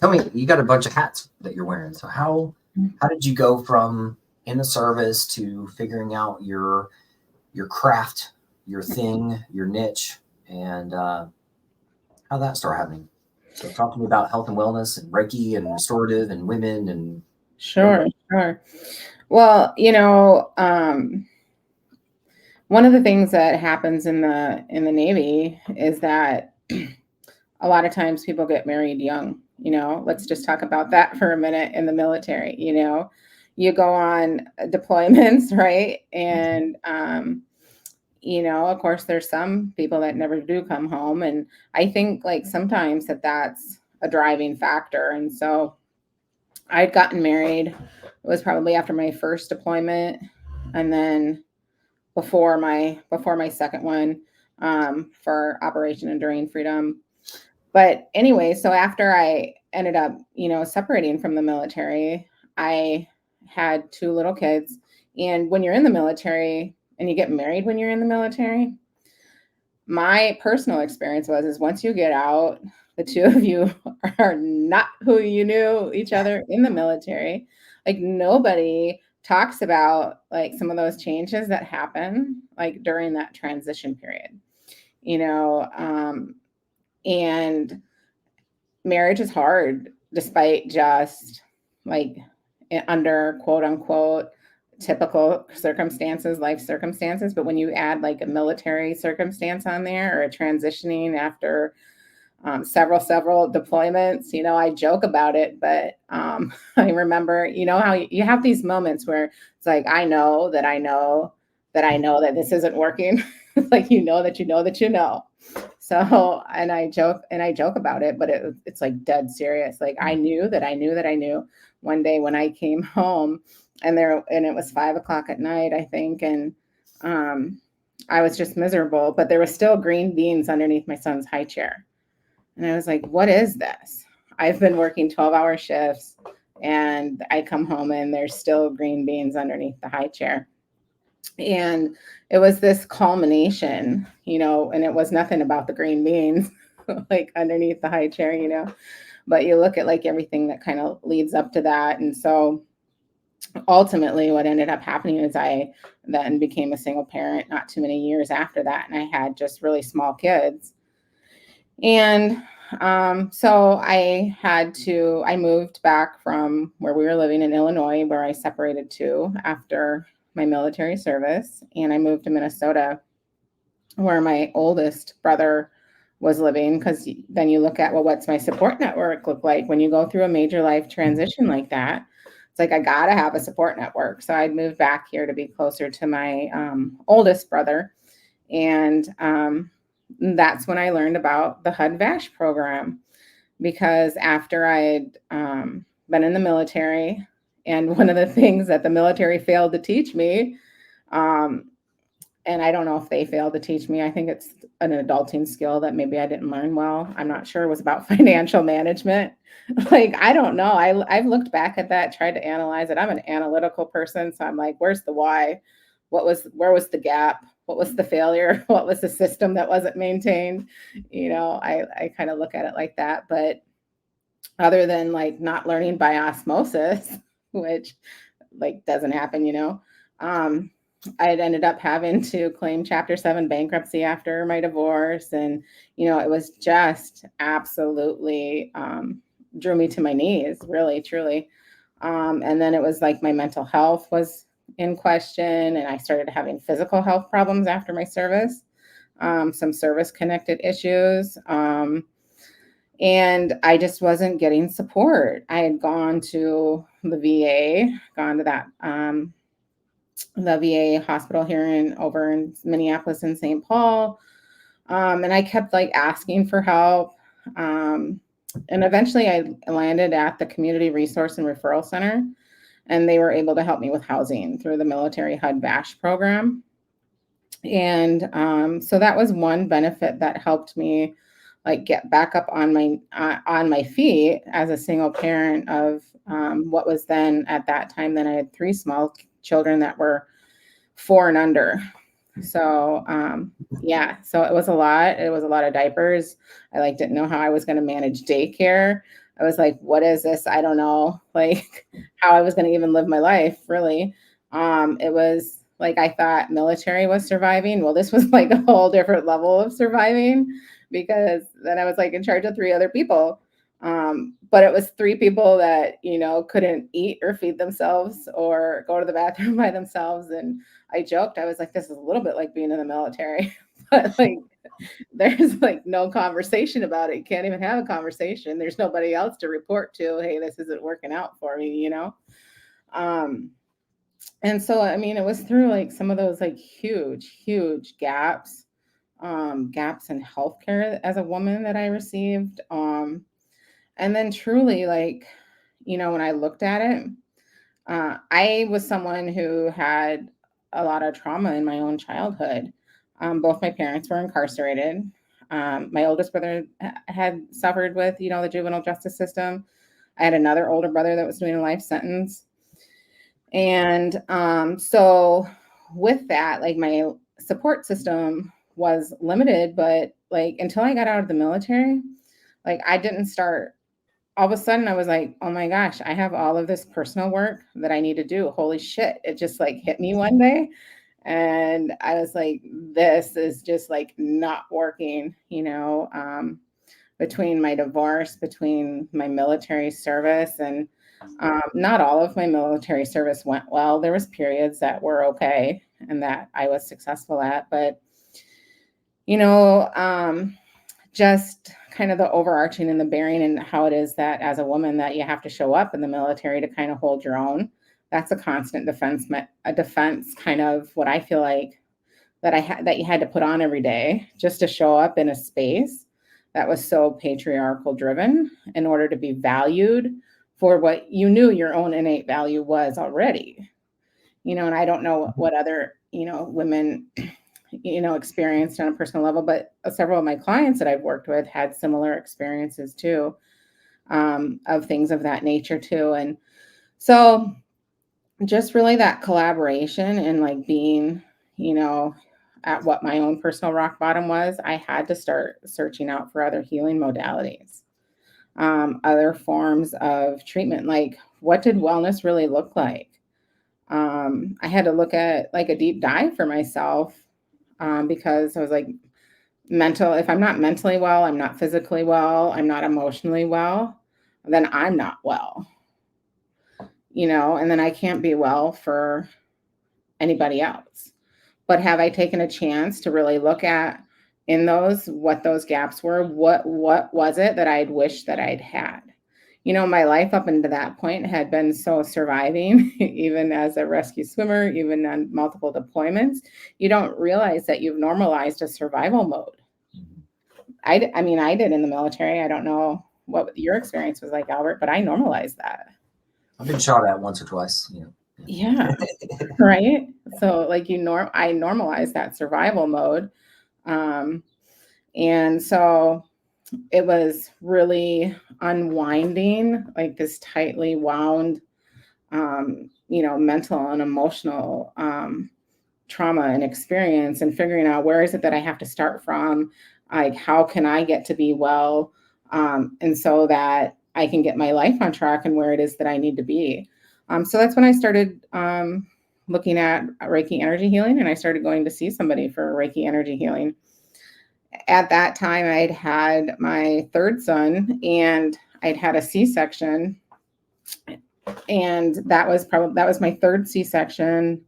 me, you got a bunch of hats that you're wearing. So how did you go from in the service to figuring out your craft, your thing, your niche, and how that started happening? So talk to me about health and wellness and Reiki and restorative and women and Sure. Well, one of the things that happens in the Navy is that a lot of times people get married young, Let's just talk about that for a minute in the military. You go on deployments, right? And, of course, there's some people that never do come home. And I think like sometimes that's a driving factor. And so I'd gotten married. It was probably after my first deployment, and then before my second one, for Operation Enduring Freedom. But anyway, so after I ended up, separating from the military, I had two little kids. And when you're in the military and you get married when you're in the military, my personal experience is once you get out, the two of you are not who you knew each other in the military. Like nobody talks about like some of those changes that happen like during that transition period, and marriage is hard despite just like under quote unquote typical circumstances, life circumstances. But when you add like a military circumstance on there or a transitioning after several deployments, I joke about it, but I remember, how you have these moments where it's like, I know that this isn't working. Like, that. So, and I joke about it, but it's like dead serious. Like I knew that I knew one day when I came home and it was 5 o'clock at night, I think. And, I was just miserable, but there was still green beans underneath my son's high chair. And I was like, what is this? I've been working 12-hour shifts and I come home and there's still green beans underneath the high chair. And it was this culmination, and it was nothing about the green beans like underneath the high chair, but you look at like everything that kind of leads up to that. And so ultimately what ended up happening is I then became a single parent not too many years after that. And I had just really small kids. And so I moved back from where we were living in Illinois, where I separated to after my military service. And I moved to Minnesota, where my oldest brother was living. Because then you look at, well, what's my support network look like when you go through a major life transition like that? It's like, I got to have a support network. So I'd moved back here to be closer to my oldest brother. And that's when I learned about the HUD-VASH program, because after I'd been in the military, and one of the things that the military failed to teach me, and I don't know if they failed to teach me, I think it's an adulting skill that maybe I didn't learn well. I'm not sure. It was about financial management. Like, I don't know. I've looked back at that, tried to analyze it. I'm an analytical person. So I'm like, where's the why? Where was the gap? What was the failure? What was the system that wasn't maintained? I kind of look at it like that. But other than like not learning by osmosis, which like doesn't happen, I'd ended up having to claim Chapter 7 bankruptcy after my divorce. And, it was just absolutely drew me to my knees, really, truly. And then it was like my mental health was in question, and I started having physical health problems after my service, some service connected issues. And I just wasn't getting support. I had gone to the VA, the VA hospital here over in Minneapolis and St. Paul. And I kept like asking for help. And eventually I landed at the Community Resource and Referral Center, and they were able to help me with housing through the military HUD-VASH program. And so that was one benefit that helped me like get back up on my feet as a single parent of what was then at that time. Then I had 3 small children that were 4 and under. So so it was a lot. It was a lot of diapers. I like didn't know how I was going to manage daycare. I was like, what is this? I don't know, like how I was going to even live my life, really. It was like, I thought military was surviving. Well, this was like a whole different level of surviving, because then I was like in charge of 3 other people. But it was 3 people that, couldn't eat or feed themselves or go to the bathroom by themselves. And I joked, I was like, this is a little bit like being in the military, but like, there's like no conversation about it. You can't even have a conversation. There's nobody else to report to. Hey, this isn't working out for me, you know? And so, I mean, it was through like some of those like huge gaps, gaps in healthcare as a woman that I received. And then truly like, you know, when I looked at it, I was someone who had a lot of trauma in my own childhood. Both my parents were incarcerated. My oldest brother had suffered with, you know, the juvenile justice system. I had another older brother that was doing a life sentence. And so with that, like my support system was limited, but like until I got out of the military, like I didn't start all of a sudden I was like, oh my gosh, I have all of this personal work that I need to do. Holy shit. It just like hit me one day. And I was like, this is just like not working, you know, between my divorce, between my military service, and not all of my military service went well. There was periods that were okay and that I was successful at, but you know, just kind of the overarching and the bearing and how it is that as a woman that you have to show up in the military to kind of hold your own. That's a constant defense, a defense kind of what I feel like that you had to put on every day just to show up in a space that was so patriarchal driven in order to be valued for what you knew your own innate value was already. You know, and I don't know what other, you know, women you know, experienced on a personal level, but several of my clients that I've worked with had similar experiences too, of things of that nature too. And so just really that collaboration and like being, you know, at what my own personal rock bottom was, I had to start searching out for other healing modalities, other forms of treatment. Like what did wellness really look like? I had to look at like a deep dive for myself, because I was like, if I'm not mentally well, I'm not physically well, I'm not emotionally well, then I'm not well, you know, and then I can't be well for anybody else. But have I taken a chance to really look at in those, what those gaps were? What was it that I'd wished that I'd had? You know, my life up until that point had been so surviving, even as a rescue swimmer, even on multiple deployments. You don't realize that you've normalized a survival mode. I mean, I did in the military. I don't know what your experience was like, Albert, but I normalized that. I've been shot at once or twice, you know. Yeah. Right. So like I normalized that survival mode. And so it was really unwinding, like this tightly wound, you know, mental and emotional trauma and experience, and figuring out where is it that I have to start from, like how can I get to be well, and so that I can get my life on track and where it is that I need to be. So that's when I started looking at Reiki energy healing, and I started going to see somebody for Reiki energy healing. At that time, I'd had my third son, and I'd had a C-section, and that was my third C-section.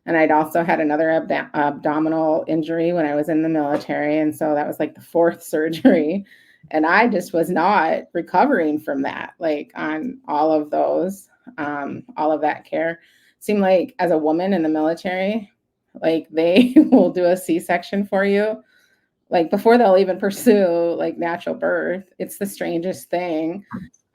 And I'd also had another abdominal injury when I was in the military, and so that was like the fourth surgery. And I just was not recovering from that, like on all of those, all of that care. Seemed like as a woman in the military, like they will do a C-section for you, like before they'll even pursue like natural birth. It's the strangest thing.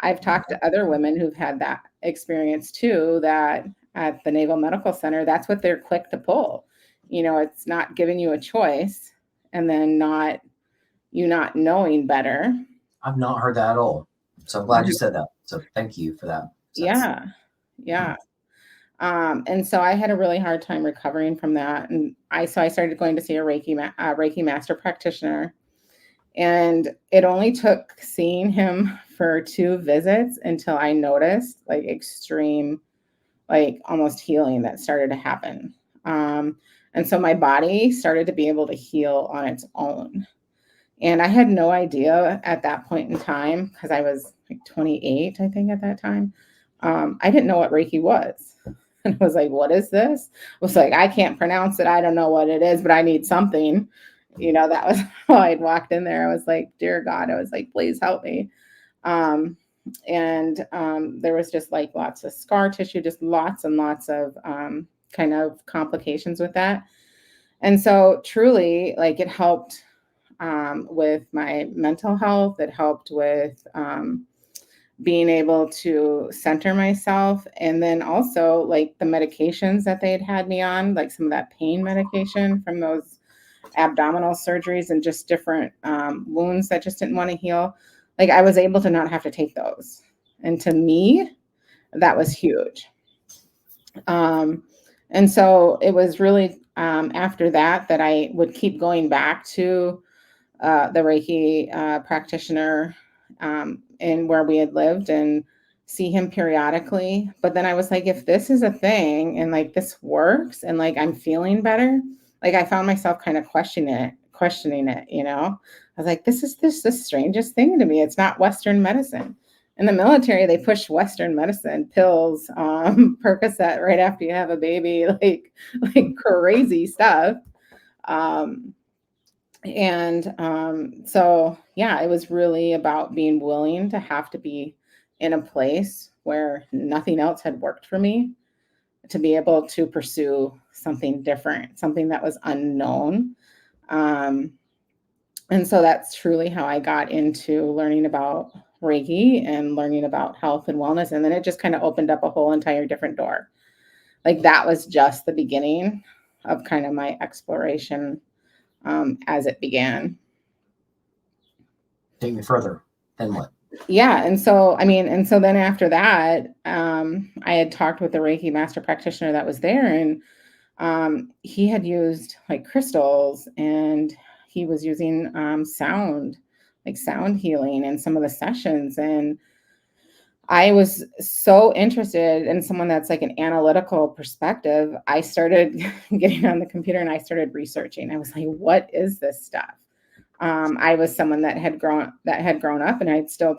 I've talked to other women who've had that experience too, that at the Naval Medical Center, that's what they're quick to pull. You know, it's not giving you a choice and then not knowing better. I've not heard that at all. So I'm glad you said that. So thank you for that. Yeah. And so I had a really hard time recovering from that. And I started going to see a Reiki master practitioner. And it only took seeing him for 2 visits until I noticed like extreme, like almost healing that started to happen. And so my body started to be able to heal on its own. And I had no idea at that point in time, because I was like 28, I think, at that time. I didn't know what Reiki was. And I was like, what is this? I was like, I can't pronounce it. I don't know what it is, but I need something. That was how I'd walked in there. I was like, dear God, I was like, please help me. There was just like lots of scar tissue, just lots and lots of kind of complications with that. And so truly, like, it helped with my mental health. It helped with being able to center myself. And then also like the medications that they had me on, like some of that pain medication from those abdominal surgeries and just different wounds that just didn't want to heal. Like, I was able to not have to take those. And to me, that was huge. And so it was really after that I would keep going back to the Reiki practitioner in where we had lived and see him periodically. But then I was like, if this is a thing and like this works and like I'm feeling better, like I found myself kind of questioning it. I was like, this is the strangest thing to me. It's not Western medicine. In the military, they push Western medicine, pills, Percocet right after you have a baby, like crazy stuff. So yeah, it was really about being willing to have to be in a place where nothing else had worked for me, to be able to pursue something different, something that was unknown. And so that's truly how I got into learning about Reiki and learning about health and wellness. And then it just kind of opened up a whole entire different door. Like, that was just the beginning of kind of my exploration as it began. Take me further. Then what? Yeah. And so then after that, I had talked with the Reiki master practitioner that was there, and he had used like crystals, and he was using sound healing in some of the sessions. And I was so interested in someone that's like an analytical perspective. I started getting on the computer and I started researching. I was like, what is this stuff? I was someone that had grown up, and I'd still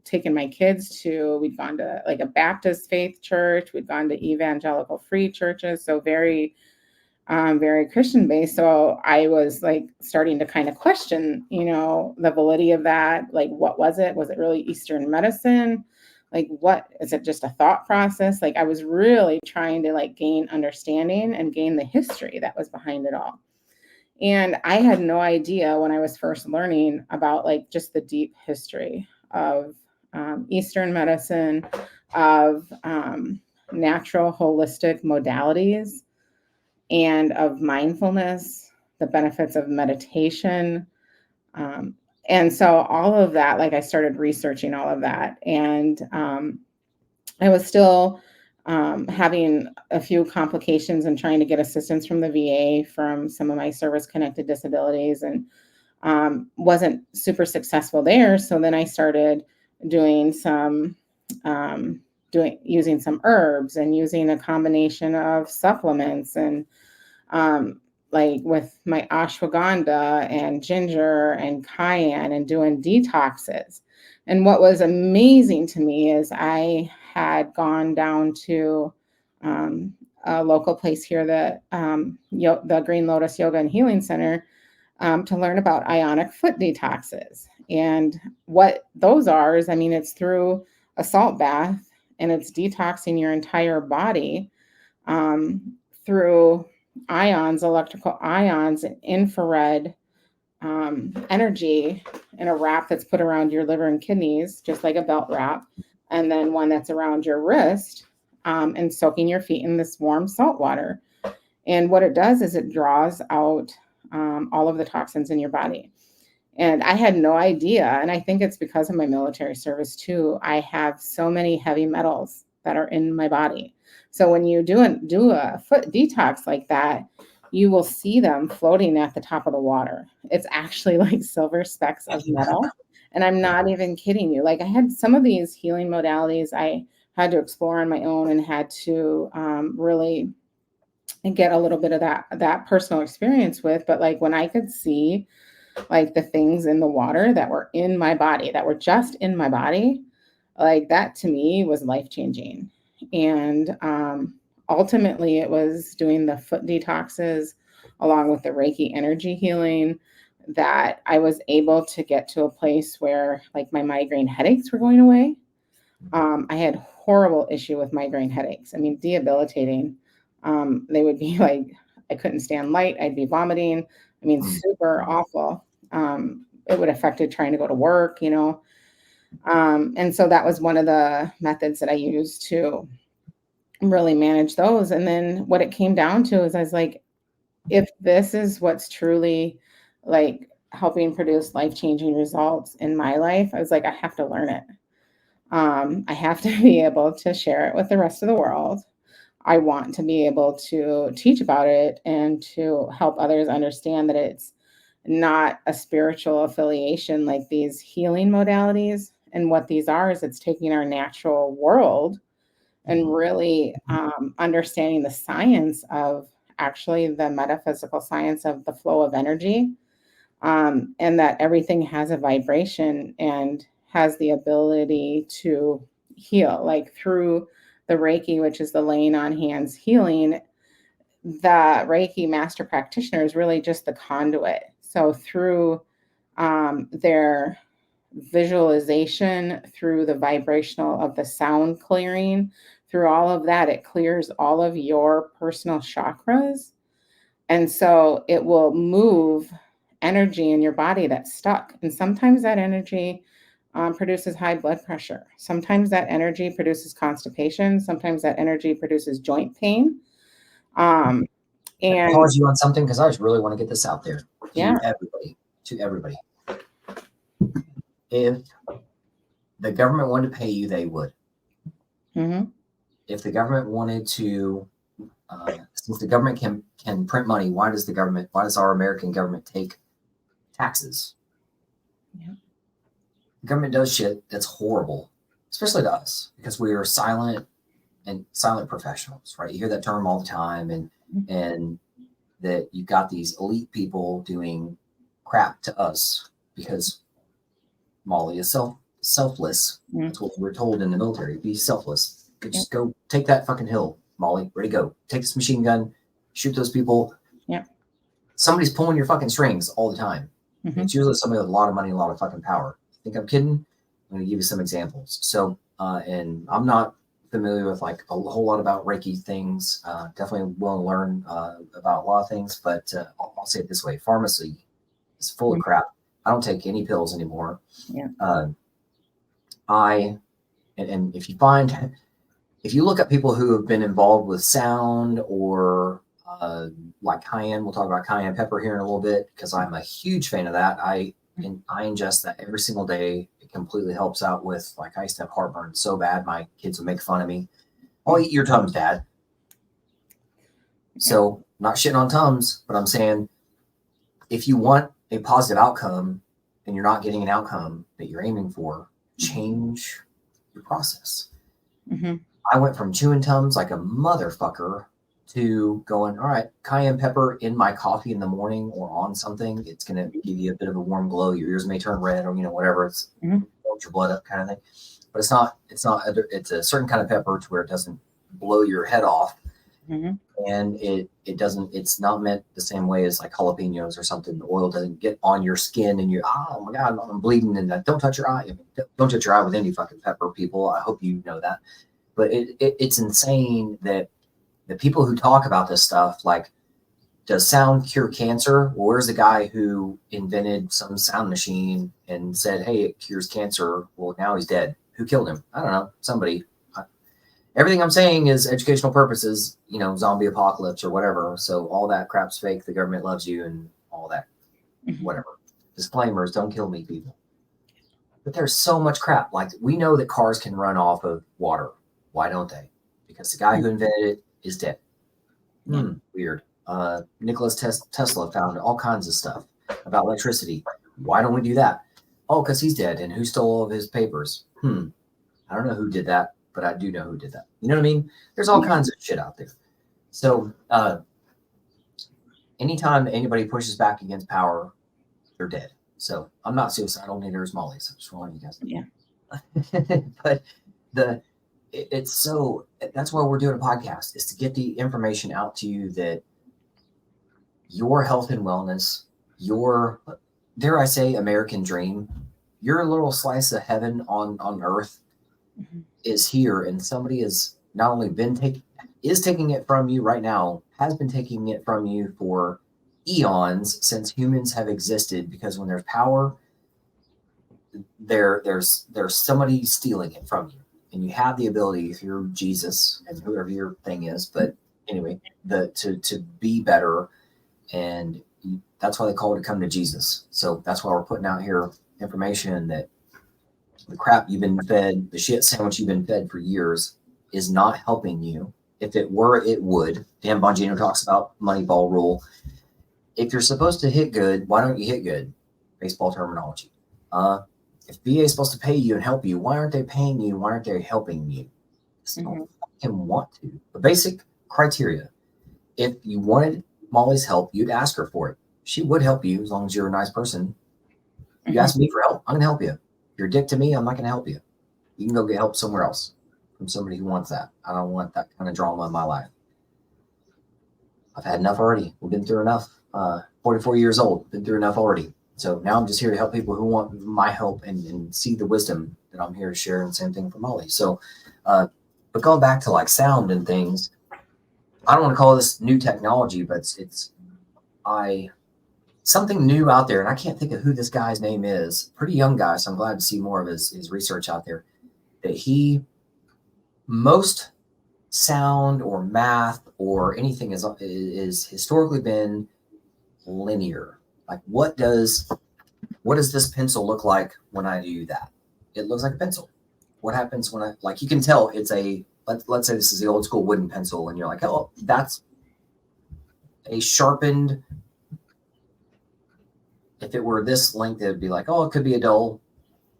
taken my kids to, we'd gone to like a Baptist faith church. We'd gone to evangelical free churches. So very, very Christian based. So I was like starting to kind of question, the validity of that. Like, what was it? Was it really Eastern medicine? Like, what is it? Just a thought process? Like, I was really trying to like gain understanding and gain the history that was behind it all. And I had no idea when I was first learning about like just the deep history of Eastern medicine, of natural holistic modalities, and of mindfulness, the benefits of meditation. And so all of that, like, I started researching all of that. And I was still having a few complications and trying to get assistance from the VA from some of my service-connected disabilities, and wasn't super successful there. So then I started doing using some herbs and using a combination of supplements, and like with my ashwagandha and ginger and cayenne, and doing detoxes. And what was amazing to me is I had gone down to a local place here, the Green Lotus Yoga and Healing Center, to learn about ionic foot detoxes. And what those are is, it's through a salt bath, and it's detoxing your entire body through ions, electrical ions, and infrared energy in a wrap that's put around your liver and kidneys, just like a belt wrap, and then one that's around your wrist, and soaking your feet in this warm salt water. And what it does is it draws out all of the toxins in your body. And I had no idea. And I think it's because of my military service too. I have so many heavy metals that are in my body. So when you do a foot detox like that, you will see them floating at the top of the water. It's actually like silver specks of metal. And I'm not even kidding you. Like, I had some of these healing modalities I had to explore on my own, and had to really get a little bit of that personal experience with. But like, when I could see like the things in the water that were in my body, that were just in my body, like, that to me was life-changing. And ultimately it was doing the foot detoxes along with the Reiki energy healing, that I was able to get to a place where like my migraine headaches were going away. I had horrible issue with migraine headaches. I mean, debilitating. They would be like, I couldn't stand light. I'd be vomiting. I mean, super awful. It would affected trying to go to work, you know. And so that was one of the methods that I used to really manage those. And then what it came down to is I was like, if this is what's truly like helping produce life-changing results in my life, I was like, I have to learn it. I have to be able to share it with the rest of the world. I want to be able to teach about it and to help others understand that it's not a spiritual affiliation like these healing modalities. And what these are is it's taking our natural world and really understanding the science of actually the metaphysical science of the flow of energy, and that everything has a vibration and has the ability to heal, like through the Reiki, which is the laying on hands healing. The Reiki master practitioner is really just the conduit. So through their visualization, through the vibrational of the sound clearing, through all of that, it clears all of your personal chakras. And so it will move energy in your body that's stuck. And sometimes that energy produces high blood pressure. Sometimes that energy produces constipation. Sometimes that energy produces joint pain. And pause you on something because I just really want to get this out there yeah, to everybody. If the government wanted to pay you, they would. If the government wanted to, since the government can print money, why does our American government take taxes? Yeah. The government does shit that's horrible, especially to us, because we are silent professionals, right? You hear that term all the time, and that you got these elite people doing crap to us because Molly is selfless. That's what we're told in the military. Be selfless. Just go take that fucking hill, Molly. Ready to go. Take this machine gun, shoot those people. Yeah. Somebody's pulling your fucking strings all the time. It's usually somebody with a lot of money, a lot of fucking power. Think I'm kidding? I'm going to give you some examples. So, and I'm not familiar with like a whole lot about Reiki things. Definitely willing to learn about a lot of things, but I'll say it this way: pharmacy is full of crap. I don't take any pills anymore. Yeah. And if you look at people who have been involved with sound or like cayenne, we'll talk about cayenne pepper here in a little bit because I'm a huge fan of that. I ingest that every single day. It completely helps out with, like, I used to have heartburn so bad my kids would make fun of me. I'll eat your Tums, Dad. So not shitting on Tums, but I'm saying if you want a positive outcome and you're not getting an outcome that you're aiming for, change your process. I went from chewing Tums like a motherfucker to going, all right, cayenne pepper in my coffee in the morning or on something. It's going to give you a bit of a warm glow. Your ears may turn red, or, whatever. It's build your blood up kind of thing. But it's a certain kind of pepper to where it doesn't blow your head off. And it's not meant the same way as like jalapenos or something. The oil doesn't get on your skin and oh my God, I'm bleeding. And don't touch your eye. Don't touch your eye with any fucking pepper, people. I hope you know that. But it's insane that the people who talk about this stuff, like, does sound cure cancer? Well, where's the guy who invented some sound machine and said, hey, it cures cancer? Well, now he's dead. Who killed him? I don't know. Somebody. Everything I'm saying is educational purposes, zombie apocalypse or whatever. So all that crap's fake. The government loves you and all that, whatever. Disclaimers, don't kill me, people. But there's so much crap. Like, we know that cars can run off of water. Why don't they? Because the guy who invented it is dead. Weird. Nicholas Tesla found all kinds of stuff about electricity. Why don't we do that? Oh, because he's dead. And who stole all of his papers? I don't know who did that, but I do know who did that. You know what I mean? There's all kinds of shit out there. So anytime anybody pushes back against power, they're dead. So I'm not suicidal, neither is Molly. So I just want you guys to know. But that's why we're doing a podcast, is to get the information out to you that your health and wellness, your, dare I say, American dream, your little slice of heaven on earth is here, and somebody is not only taking it from you right now, has been taking it from you for eons since humans have existed, because when there's power, there's somebody stealing it from you, and you have the ability through Jesus and whoever your thing is, but anyway, to be better, and that's why they call it to come to Jesus. So that's why we're putting out here information that the crap you've been fed, the shit sandwich you've been fed for years, is not helping you. If it were, it would. Dan Bongino talks about Moneyball rule. If you're supposed to hit good, why don't you hit good? Baseball terminology. If VA is supposed to pay you and help you, why aren't they paying you? Why aren't they helping you? They don't fucking want to. The basic criteria. If you wanted Molly's help, you'd ask her for it. She would help you as long as you're a nice person. You ask me for help, I'm going to help you. If you're a dick to me, I'm not going to help you. You can go get help somewhere else from somebody who wants that. I don't want that kind of drama in my life. I've had enough already. We've been through enough. 44 years old, been through enough already. So now I'm just here to help people who want my help and see the wisdom that I'm here to share, and same thing for Molly. So, but going back to like sound and things, I don't want to call this new technology, but it's something new out there. And I can't think of who this guy's name is. Pretty young guy. So I'm glad to see more of his research out there, that most sound or math or anything is historically been linear. Like, what does this pencil look like when I do that? It looks like a pencil. What happens when you can tell it's let's say this is the old school wooden pencil, and you're like, oh, that's a sharpened. If it were this length, it would be like, oh, it could be a dull,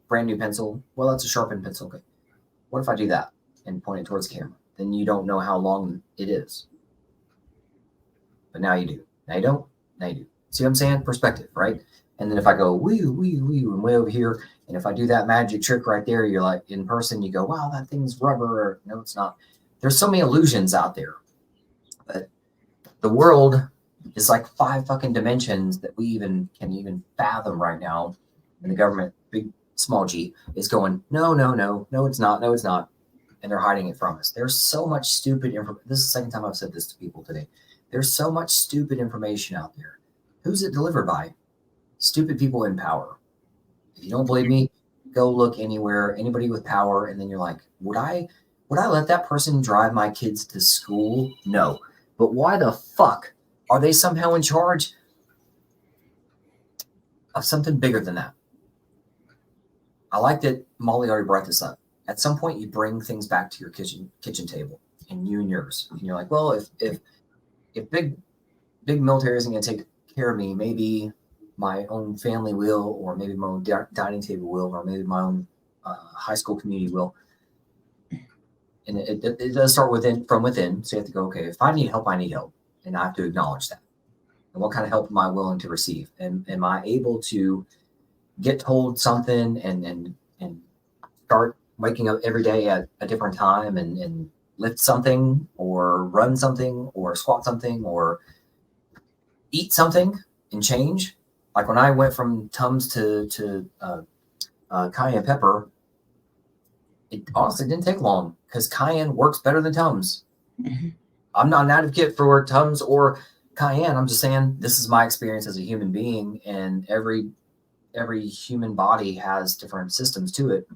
brand new pencil. Well, that's a sharpened pencil. Okay. What if I do that and point it towards the camera? Then you don't know how long it is. But now you do. Now you don't. Now you do. See what I'm saying? Perspective, right? And then if I go wee, and way over here, and if I do that magic trick right there, you're like, in person, you go, wow, that thing's rubber. Or, no, it's not. There's so many illusions out there. But the world is like 5 fucking dimensions that we can even fathom right now. And the government, big, small G, is going, no, it's not. No, it's not. And they're hiding it from us. There's so much stupid information. This is the second time I've said this to people today. There's so much stupid information out there. Who's it delivered by? Stupid people in power. If you don't believe me, go look anywhere, anybody with power, and then you're like, would I let that person drive my kids to school? No. But why the fuck are they somehow in charge of something bigger than that? I like that Molly already brought this up. At some point, you bring things back to your kitchen table, and you and yours. And you're like, well, if big military isn't going to take care of me, maybe my own family will, or maybe my own dining table will, or maybe my own high school community will. And it does start from within. So you have to go, okay, if I need help, I need help. And I have to acknowledge that. And what kind of help am I willing to receive? And am I able to get told something and start waking up every day at a different time and lift something or run something or squat something or eat something and change? Like when I went from Tums to cayenne pepper, it honestly didn't take long because cayenne works better than Tums. Mm-hmm. I'm not an advocate for Tums or cayenne. I'm just saying this is my experience as a human being, and every human body has different systems to it.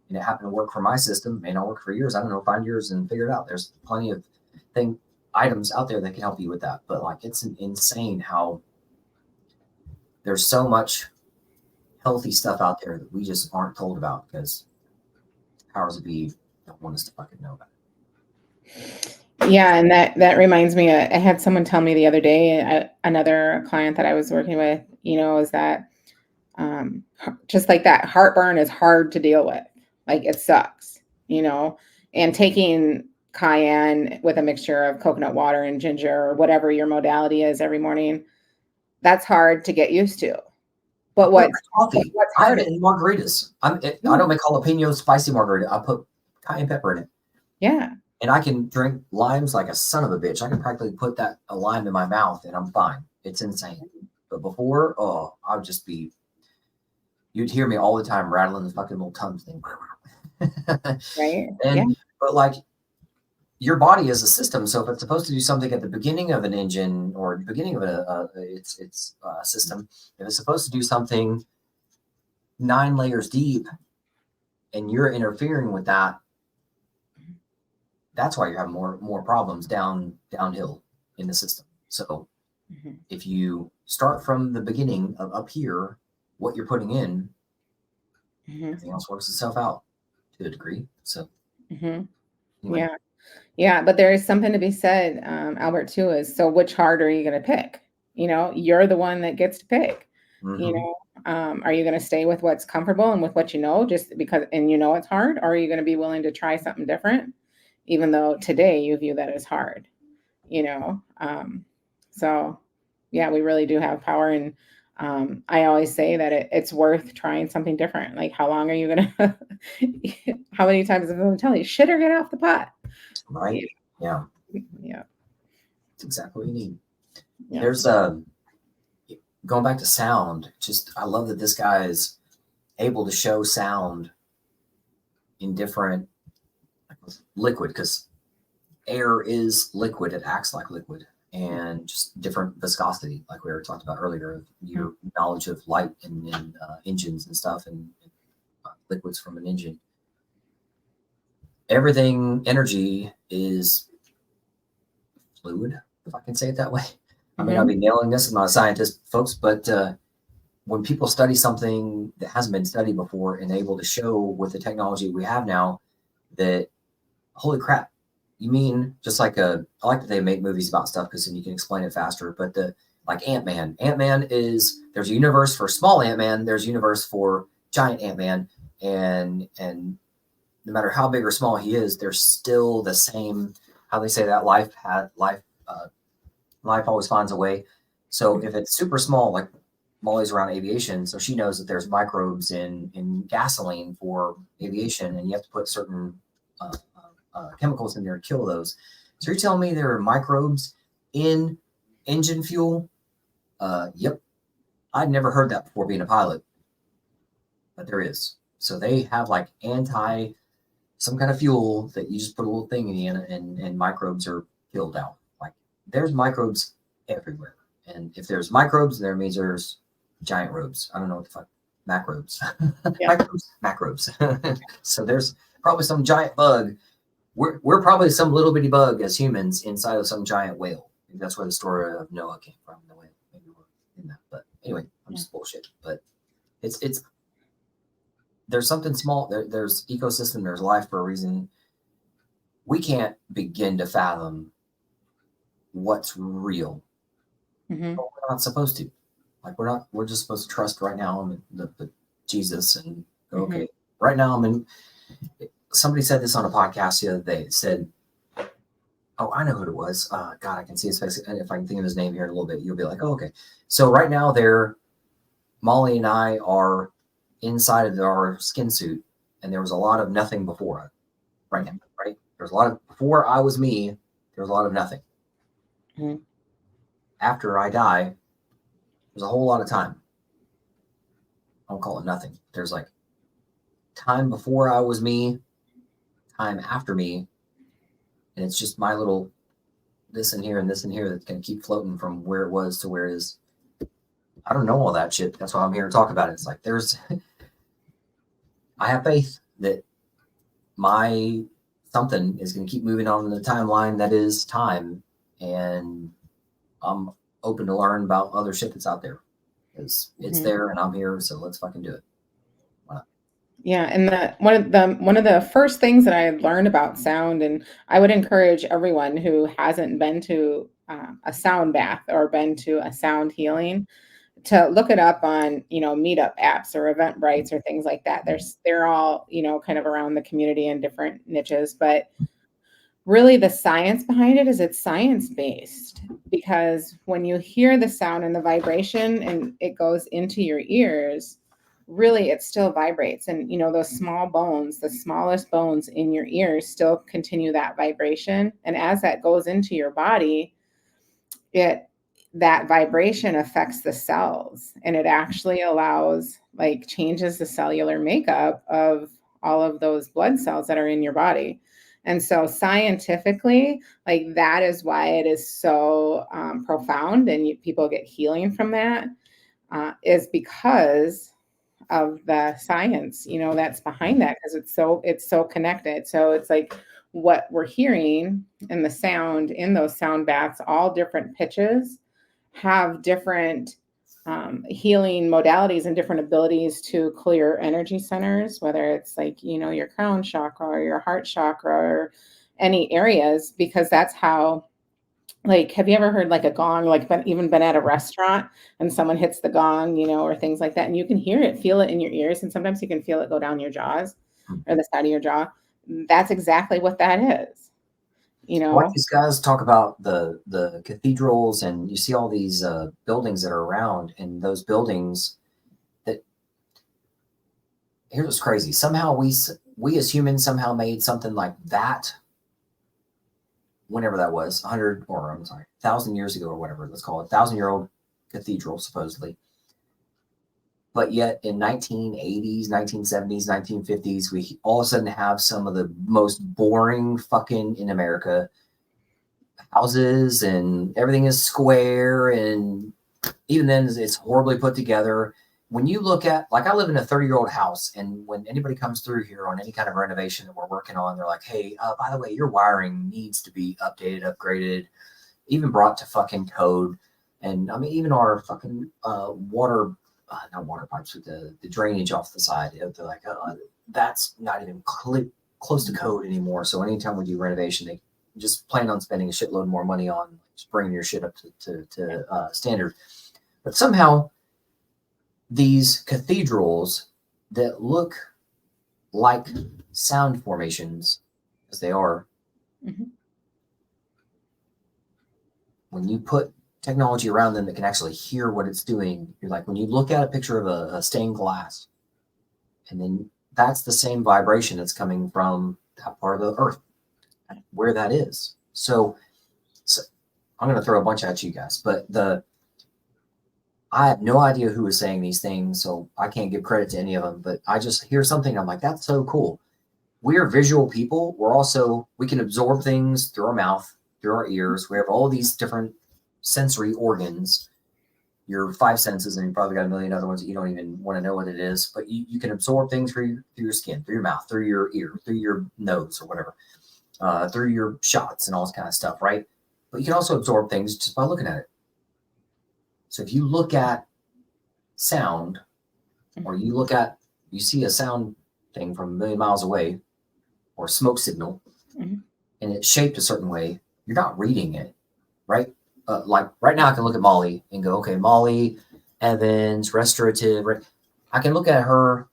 And it happened to work for my system. May not work for yours. I don't know. Find yours and figure it out. There's plenty of items out there that can help you with that. But like, it's insane how there's so much healthy stuff out there that we just aren't told about because powers that be don't want us to fucking know about it. Yeah, and that reminds me, I had someone tell me the other day, another client that I was working with, is that just like that, heartburn is hard to deal with. Like, it sucks, and taking cayenne with a mixture of coconut water and ginger or whatever your modality is every morning, that's hard to get used to. But what's hard is margaritas. I don't make jalapeno spicy margarita. I put cayenne pepper in it. Yeah. And I can drink limes like a son of a bitch. I can practically put a lime in my mouth and I'm fine. It's insane. But before, oh, I would just be, you'd hear me all the time rattling the fucking little tums thing. Right. But like, your body is a system. So if it's supposed to do something at the beginning of an engine or the beginning of its system, if it's supposed to do something 9 layers deep and you're interfering with that, that's why you're having more problems downhill in the system. So if you start from the beginning of up here, what you're putting in, everything else works itself out to a degree. So anyway. Yeah, but there is something to be said, Albert, too, is so which heart are you going to pick? You know, you're the one that gets to pick. You know, are you going to stay with what's comfortable and with what you know, just because, and you know it's hard, or are you going to be willing to try something different, even though today you view that as hard? You know, so yeah, we really do have power, and I always say that it's worth trying something different. Like, how long are you going to? How many times am I going to tell you, shit or get off the pot? Right. Yeah. That's exactly what you need. There's going back to sound, just I love that this guy is able to show sound in different liquid, because air is liquid, it acts like liquid, and just different viscosity, like we were talking about earlier, your knowledge of light and engines and stuff, and liquids from an engine. Everything, energy is fluid, if I can say it that way. I may not be nailing this, I'm not a scientist, folks, but when people study something that hasn't been studied before and able to show with the technology we have now that, holy crap, you mean just like I like that they make movies about stuff because then you can explain it faster, but like Ant-Man. Ant-Man is, there's a universe for small Ant-Man, there's a universe for giant Ant-Man, and no matter how big or small he is, they're still the same. How they say that life always finds a way. So if it's super small, like Molly's around aviation, so she knows that there's microbes in gasoline for aviation, and you have to put certain chemicals in there to kill those. So you're telling me there are microbes in engine fuel? Yep. I'd never heard that before being a pilot, but there is. So they have like some kind of fuel that you just put a little thing in and microbes are killed out. Like, there's microbes everywhere. And if there's microbes, there means there's giant robes. I don't know what the fuck. Macrobes. Macrobes. So there's probably some giant bug. We're probably some little bitty bug as humans inside of some giant whale. I think that's where the story of Noah came from, the whale. Maybe we're in that. But anyway, I'm just bullshit. But it's there's something small. There's ecosystem. There's life for a reason. We can't begin to fathom what's real. But we're not supposed to. Like, we're just supposed to trust right now in the Jesus and go, okay, right now somebody said this on a podcast the other day. It said, oh, I know who it was. God, I can see his face. And if I can think of his name here in a little bit, you'll be like, oh, okay. So right now Molly and I are inside of our skin suit, and there was a lot of nothing before it. Right now, right? There's a lot of, before I was me, there was a lot of nothing. After I die, there's a whole lot of time. I don't call it nothing. There's like time before I was me, time after me, and it's just my little this and here and this and here that's going to keep floating from where it was to where it is. I don't know all that shit. That's why I'm here to talk about it. It's like I have faith that my something is going to keep moving on in the timeline that is time, and I'm open to learn about other shit that's out there. It's there, and I'm here, so let's fucking do it. Yeah, and one of the first things that I learned about sound, and I would encourage everyone who hasn't been to a sound bath or been to a sound healing to look it up on, meetup apps or Eventbrites or things like that. They're all, kind of around the community in different niches, but really the science behind it is it's science-based, because when you hear the sound and the vibration and it goes into your ears, really it still vibrates. And, those small bones, the smallest bones in your ears still continue that vibration. And as that goes into your body, that vibration affects the cells, and it actually allows, like, changes the cellular makeup of all of those blood cells that are in your body. And so scientifically, like, that is why it is so profound, and people get healing from that, is because of the science, that's behind that, because it's so connected. So it's like what we're hearing and the sound in those sound baths, all different pitches, have different healing modalities and different abilities to clear energy centers, whether it's like, your crown chakra or your heart chakra or any areas, because that's how, like, have you ever heard like a gong, like been at a restaurant and someone hits the gong, or things like that, and you can hear it, feel it in your ears, and sometimes you can feel it go down your jaws or the side of your jaw. That's exactly what that is. Like these guys talk about the cathedrals, and you see all these buildings that are around, and those buildings that, here's what's crazy. Somehow we as humans somehow made something like that, whenever that was, 1,000 years ago or whatever, let's call it, 1,000-year-old cathedral, supposedly. But yet in 1980s, 1970s, 1950s, we all of a sudden have some of the most boring fucking in America houses, and everything is square, and even then it's horribly put together. When you look at, like, I live in a 30-year-old house, and when anybody comes through here on any kind of renovation that we're working on, they're like, hey, by the way, your wiring needs to be updated, upgraded, even brought to fucking code. And I mean, even our fucking not water pipes, with the drainage off the side, they're like, that's not even close to code anymore. So anytime we do renovation, they just plan on spending a shitload more money on just bringing your shit up to standard. But somehow these cathedrals that look like sound formations, as they are, when you put technology around them that can actually hear what it's doing, you're like, when you look at a picture of a stained glass, and then that's the same vibration that's coming from that part of the earth, where that is. So I'm going to throw a bunch at you guys, but I have no idea who is saying these things, so I can't give credit to any of them, but I just hear something, I'm like, that's so cool. We're visual people. We can absorb things through our mouth, through our ears. We have all these different sensory organs, your 5 senses, and you probably got a million other ones that you don't even want to know what it is, but you can absorb things through your skin, through your mouth, through your ear, through your nose or whatever, through your shots and all this kind of stuff, right? But you can also absorb things just by looking at it. So if you look at sound, or you see a sound thing from a million miles away, or smoke signal, and it's shaped a certain way, you're not reading it, right? Like right now I can look at Molly and go, okay, Molly Evans, restorative, right? I can look at her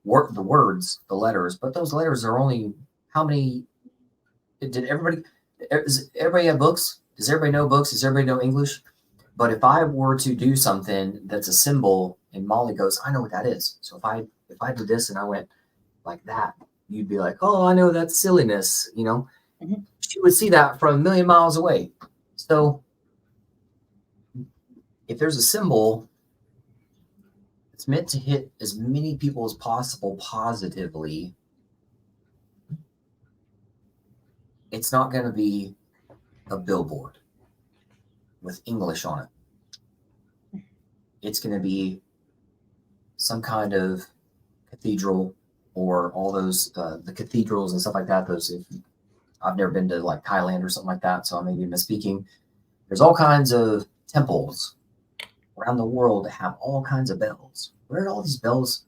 work, the words, the letters, but those letters are only, how many, does everybody have books? Does everybody know books? Does everybody know English? But if I were to do something that's a symbol, and Molly goes, I know what that is. So if I did this and I went like that, you'd be like, oh, I know that's silliness, She would see that from a million miles away. So if there's a symbol, it's meant to hit as many people as possible positively. It's not going to be a billboard with English on it. It's going to be some kind of cathedral, or all those the cathedrals and stuff like that. I've never been to like Thailand or something like that, so I may be misspeaking. There's all kinds of temples around the world that have all kinds of bells. Where are all these bells?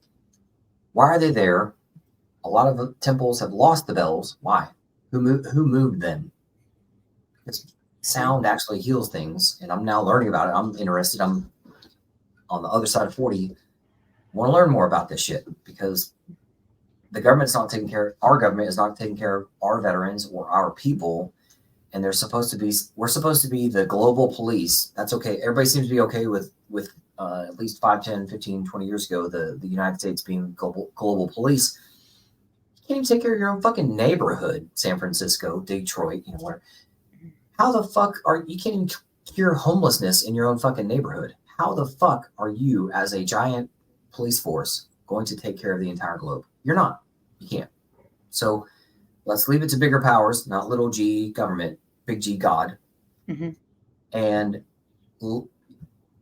Why are they there? A lot of the temples have lost the bells. Why? Who moved them? Because sound actually heals things, and I'm now learning about it. I'm interested. I'm on the other side of 40. Want to learn more about this shit, because the government's not taking care. Our government is not taking care of our veterans or our people, and we're supposed to be the global police. That's okay. Everybody seems to be okay with at least 5, 10, 15, 20 years ago, the United States being global police. You can't even take care of your own fucking neighborhood. San Francisco, Detroit, where. How the fuck you can't even cure homelessness in your own fucking neighborhood. How the fuck are you, as a giant police force, going to take care of the entire globe? You're not. You can't. So let's leave it to bigger powers, not little g government, big G God. Mm-hmm. And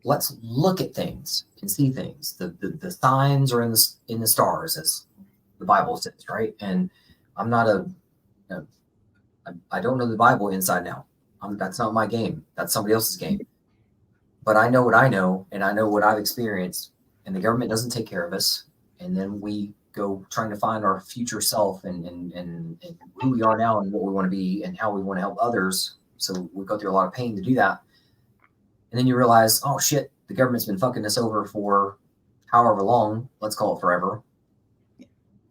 let's look at things and see things. The signs are in the stars, as the Bible says, right? And I'm not I don't know the Bible inside now. That's not my game. That's somebody else's game. But I know what I know, and I know what I've experienced. And the government doesn't take care of us, and then we go trying to find our future self and who we are now and what we want to be and how we want to help others. So we go through a lot of pain to do that. And then you realize, oh shit, the government's been fucking us over for however long, let's call it forever.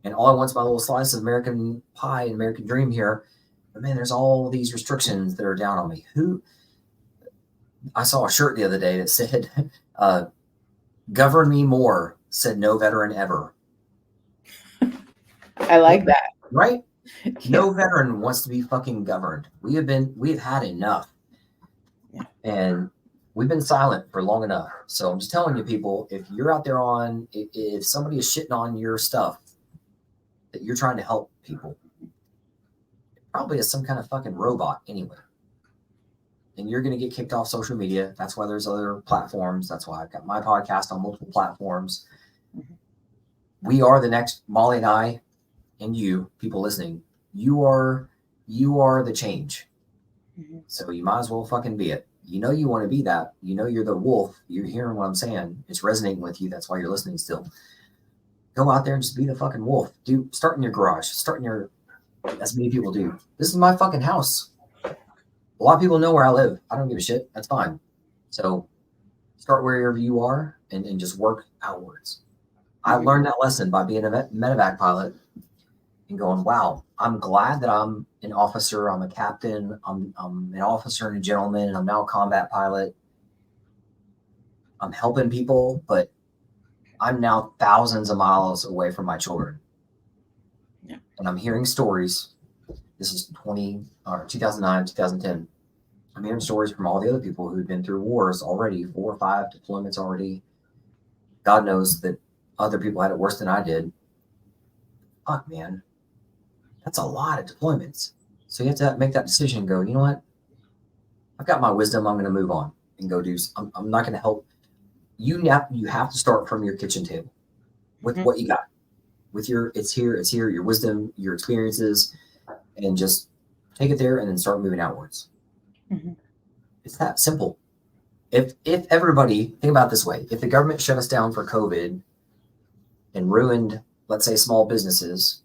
And all I want's my little slice of American pie and American dream here. But man, there's all these restrictions that are down on me. I saw a shirt the other day that said, govern me more, said no veteran ever. I like that. Right? Yeah. No veteran wants to be fucking governed. We have had enough. Yeah. And we've been silent for long enough. So I'm just telling you, people, if you're out there if somebody is shitting on your stuff, that you're trying to help people, it probably is some kind of fucking robot anyway. And you're going to get kicked off social media. That's why there's other platforms. That's why I've got my podcast on multiple platforms. Mm-hmm. We are the next, Molly and I, and you, people listening, you are the change. Mm-hmm. So you might as well fucking be it. You know you want to be that. You know you're the wolf. You're hearing what I'm saying. It's resonating with you. That's why you're listening still. Go out there and just be the fucking wolf. Start in your garage. As many people do. This is my fucking house. A lot of people know where I live. I don't give a shit. That's fine. So start wherever you are and just work outwards. I learned that lesson by being a medevac pilot and going, wow, I'm glad that I'm an officer. I'm a captain. I'm an officer and a gentleman. And I'm now a combat pilot. I'm helping people, but I'm now thousands of miles away from my children. Yeah. And I'm hearing stories. This is 2009, 2010. I'm hearing stories from all the other people who've been through wars already, 4 or 5 deployments already. God knows that other people had it worse than I did. Fuck, man. That's a lot of deployments. So you have to make that decision and go, you know what? I've got my wisdom. I'm going to move on and go do. I'm not going to help. You have to start from your kitchen table with what you got. With it's here, your wisdom, your experiences, and just take it there and then start moving outwards. Mm-hmm. It's that simple. If everybody, think about it this way, if the government shut us down for COVID and ruined, let's say, small businesses,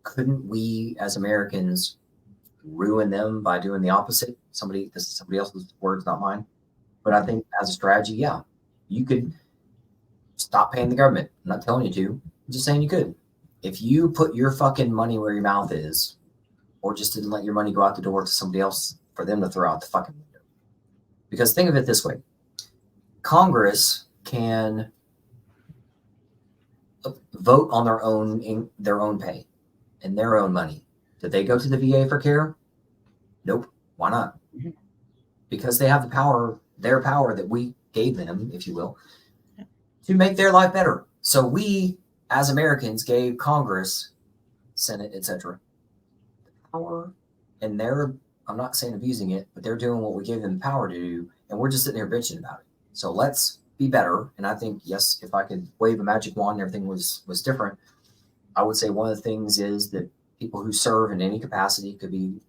couldn't we as Americans ruin them by doing the opposite? This is somebody else's words, not mine. But I think as a strategy, yeah, you could stop paying the government. I'm not telling you to. I'm just saying you could. If you put your fucking money where your mouth is, or just didn't let your money go out the door to somebody else for them to throw out the fucking window. Because think of it this way. Congress can vote on their own pay and their own money. Did they go to the VA for care? Nope. Why not? Mm-hmm. Because they have their power that we gave them, if you will, to make their life better. So we, as Americans, gave Congress, Senate, etc., power, and I'm not saying abusing it, but they're doing what we gave them power to do, and we're just sitting here bitching about it. So let's be better. And I think, yes, if I could wave a magic wand and everything was different, I would say one of the things is that people who serve in any capacity, could be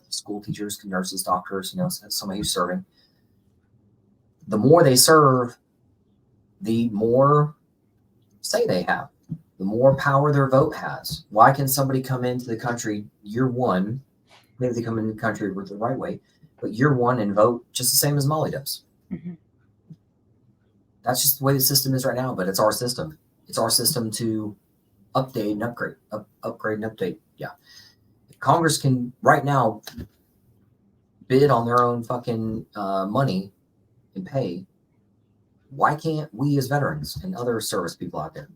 school teachers, nurses, doctors, somebody who's serving. The more they serve, the more say they have, the more power their vote has. Why can somebody come into the country year one, maybe they come into the country with the right way, but year one and vote just the same as Molly does? Mm-hmm. That's just the way the system is right now, but it's our system. It's our system to update and upgrade, upgrade and update. Yeah. If Congress can right now bid on their own fucking money and pay, why can't we as veterans and other service people out there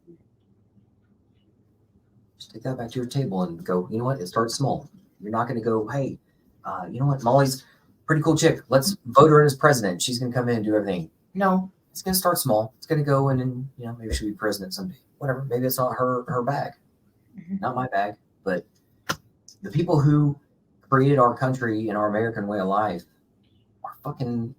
just take that back to your table and go, you know what? It starts small. You're not going to go, hey, you know what? Molly's pretty cool chick. Let's vote her in as president. She's going to come in and do everything. No, it's going to start small. It's going to go in and, maybe she'll be president someday. Whatever. Maybe it's not her bag. Not my bag. But the people who created our country and our American way of life are fucking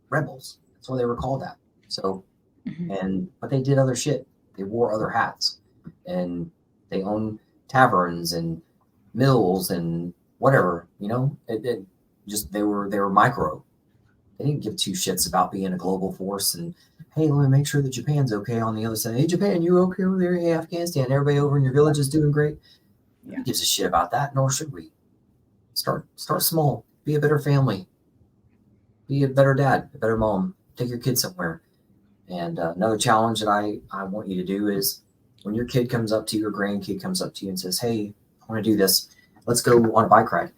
rebels. That's why they were called that. So, but they did other shit. They wore other hats, and they owned taverns and mills and whatever, they were micro. They didn't give two shits about being a global force and, hey, let me make sure that Japan's okay on the other side. Hey, Japan, you okay over there? Hey, Afghanistan, everybody over in your village is doing great. Yeah. Who gives a shit about that? Nor should we. Start small. Be a better family. Be a better dad, a better mom. Take your kids somewhere. And another challenge that I want you to do is when your kid comes up to you, your grandkid comes up to you and says, hey, I want to do this. Let's go on a bike ride.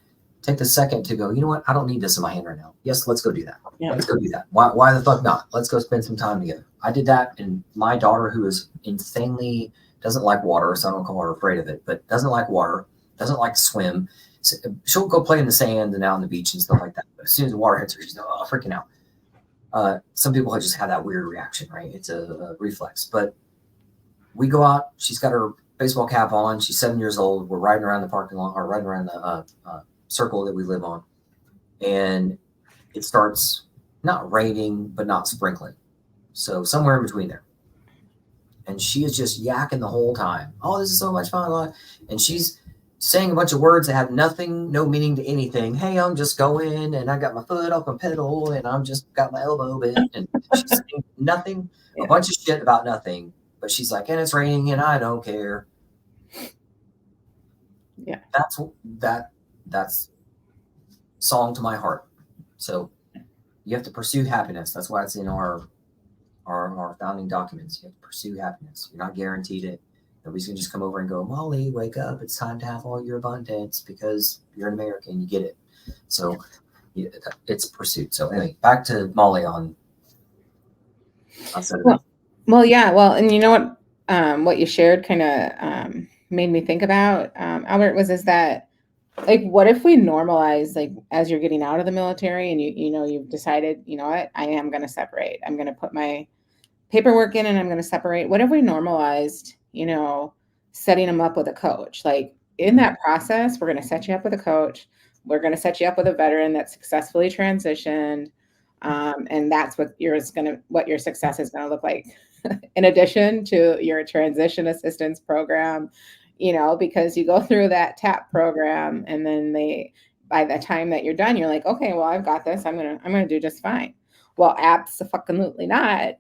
Take the second to go, you know what? I don't need this in my hand right now. Yes, let's go do that. Yeah. Let's go do that. Why the fuck not? Let's go spend some time together. I did that. And my daughter, who is insanely, doesn't like water, so I don't call her afraid of it, but doesn't like water, doesn't like to swim. So she'll go play in the sand and out on the beach and stuff like that. But as soon as the water hits her, she's freaking out. Some people just have that weird reaction, right? It's a reflex. But we go out. She's got her baseball cap on. She's 7 years old. We're riding around the parking lot, or riding around the circle that we live on. And it starts not raining, but not sprinkling. So somewhere in between there. And she is just yakking the whole time. Oh, this is so much fun. And she's saying a bunch of words that have no meaning to anything. Hey, I'm just going, and I got my foot off my pedal, and I'm just got my elbow bent, and she's saying nothing, a bunch of shit about nothing. But she's like, and it's raining, and I don't care. Yeah, that's song to my heart. So you have to pursue happiness. That's why it's in our founding documents. You have to pursue happiness. You're not guaranteed it. Nobody's going to just come over and go, Molly, wake up. It's time to have all your abundance because you're an American. You get it. So it's pursuit. So anyway, back to Molly on Well, yeah. Well, and you know what you shared kind of made me think about, Albert, is that, like, what if we normalize, like, as you're getting out of the military and you've decided, you know what, I am going to separate. I'm going to put my paperwork in and I'm going to separate. What if we normalized, setting them up with a coach? Like, in that process, we're going to set you up with a coach. We're going to set you up with a veteran that successfully transitioned. And that's what your success is going to look like. In addition to your transition assistance program, because you go through that TAP program, and then by the time that you're done, you're like, okay, well, I've got this. I'm gonna do just fine. Well, absolutely not.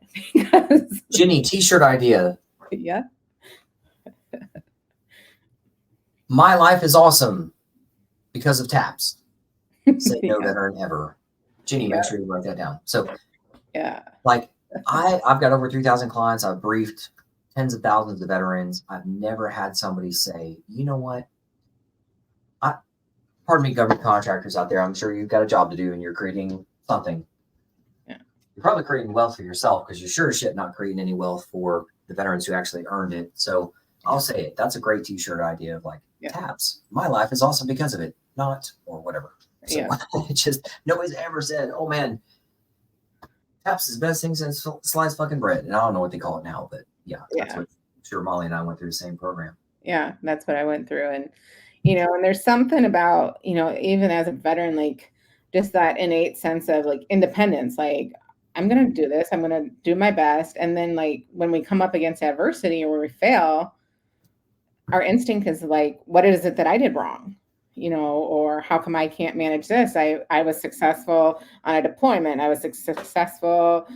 Ginny, t-shirt idea. Yeah. My life is awesome because of TAPS. Say no veteran ever. Ginny, make sure you write that down. So, yeah, like I've got over 3,000 clients. I've briefed tens of thousands of veterans. I've never had somebody say, you know what? Pardon me, government contractors out there. I'm sure you've got a job to do and you're creating something. Yeah. You're probably creating wealth for yourself because you're sure as shit not creating any wealth for the veterans who actually earned it. So I'll say it. That's a great t-shirt idea of like, TAPS. My life is awesome because of it. Not, or whatever. So it's just, nobody's ever said, oh man, TAPS is the best thing since sliced fucking bread. And I don't know what they call it now, but that's what, I'm sure Molly and I went through the same program. Yeah, that's what I went through. And, and there's something about, even as a veteran, like just that innate sense of like independence, like I'm going to do this, I'm going to do my best. And then like when we come up against adversity or where we fail, our instinct is like, what is it that I did wrong? Or how come I can't manage this? I was successful on a deployment. I was successful,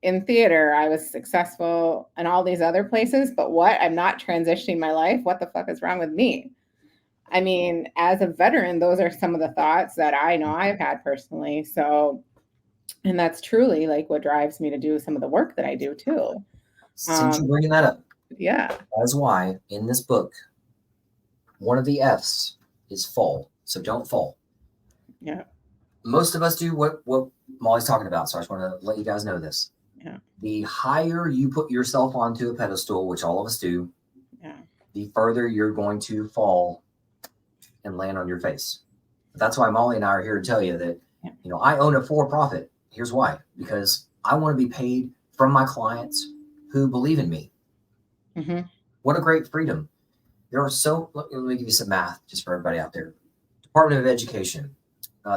in theater. I was successful in all these other places, but what? I'm not transitioning my life. What the fuck is wrong with me? I mean, as a veteran, those are some of the thoughts that I know I've had personally. So, and that's truly like what drives me to do some of the work that I do too. Since you're bringing that up. Yeah. That's why in this book, one of the F's is fall. So don't fall. Yeah. Most of us do what Molly's talking about. So I just want to let you guys know this. Yeah. The higher you put yourself onto a pedestal, which all of us do, the further you're going to fall and land on your face. That's why Molly and I are here to tell you that, you know, I own a for-profit. Here's why, because I want to be paid from my clients who believe in me. Mm-hmm. What a great freedom. There are so, let me give you some math just for everybody out there. Department of Education.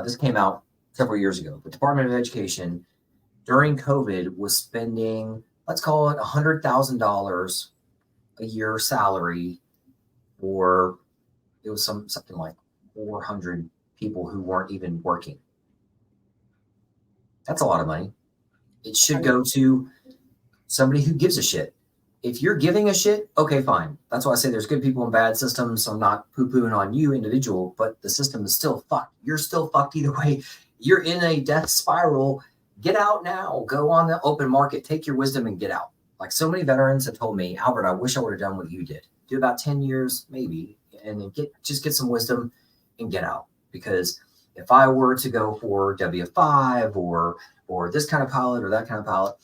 This came out several years ago. The Department of Education during COVID was spending, let's call it $100,000 a year salary for, it was something like 400 people who weren't even working. That's a lot of money. It should go to somebody who gives a shit. If you're giving a shit, okay, fine. That's why I say there's good people and bad systems. So I'm not poo-pooing on you individual, but the system is still fucked. You're still fucked either way. You're in a death spiral. Get out now. Go on the open market. Take your wisdom and get out. Like so many veterans have told me, Albert, I wish I would have done what you did. Do about 10 years, maybe, and then get some wisdom and get out. Because if I were to go for W5 or this kind of pilot or that kind of pilot,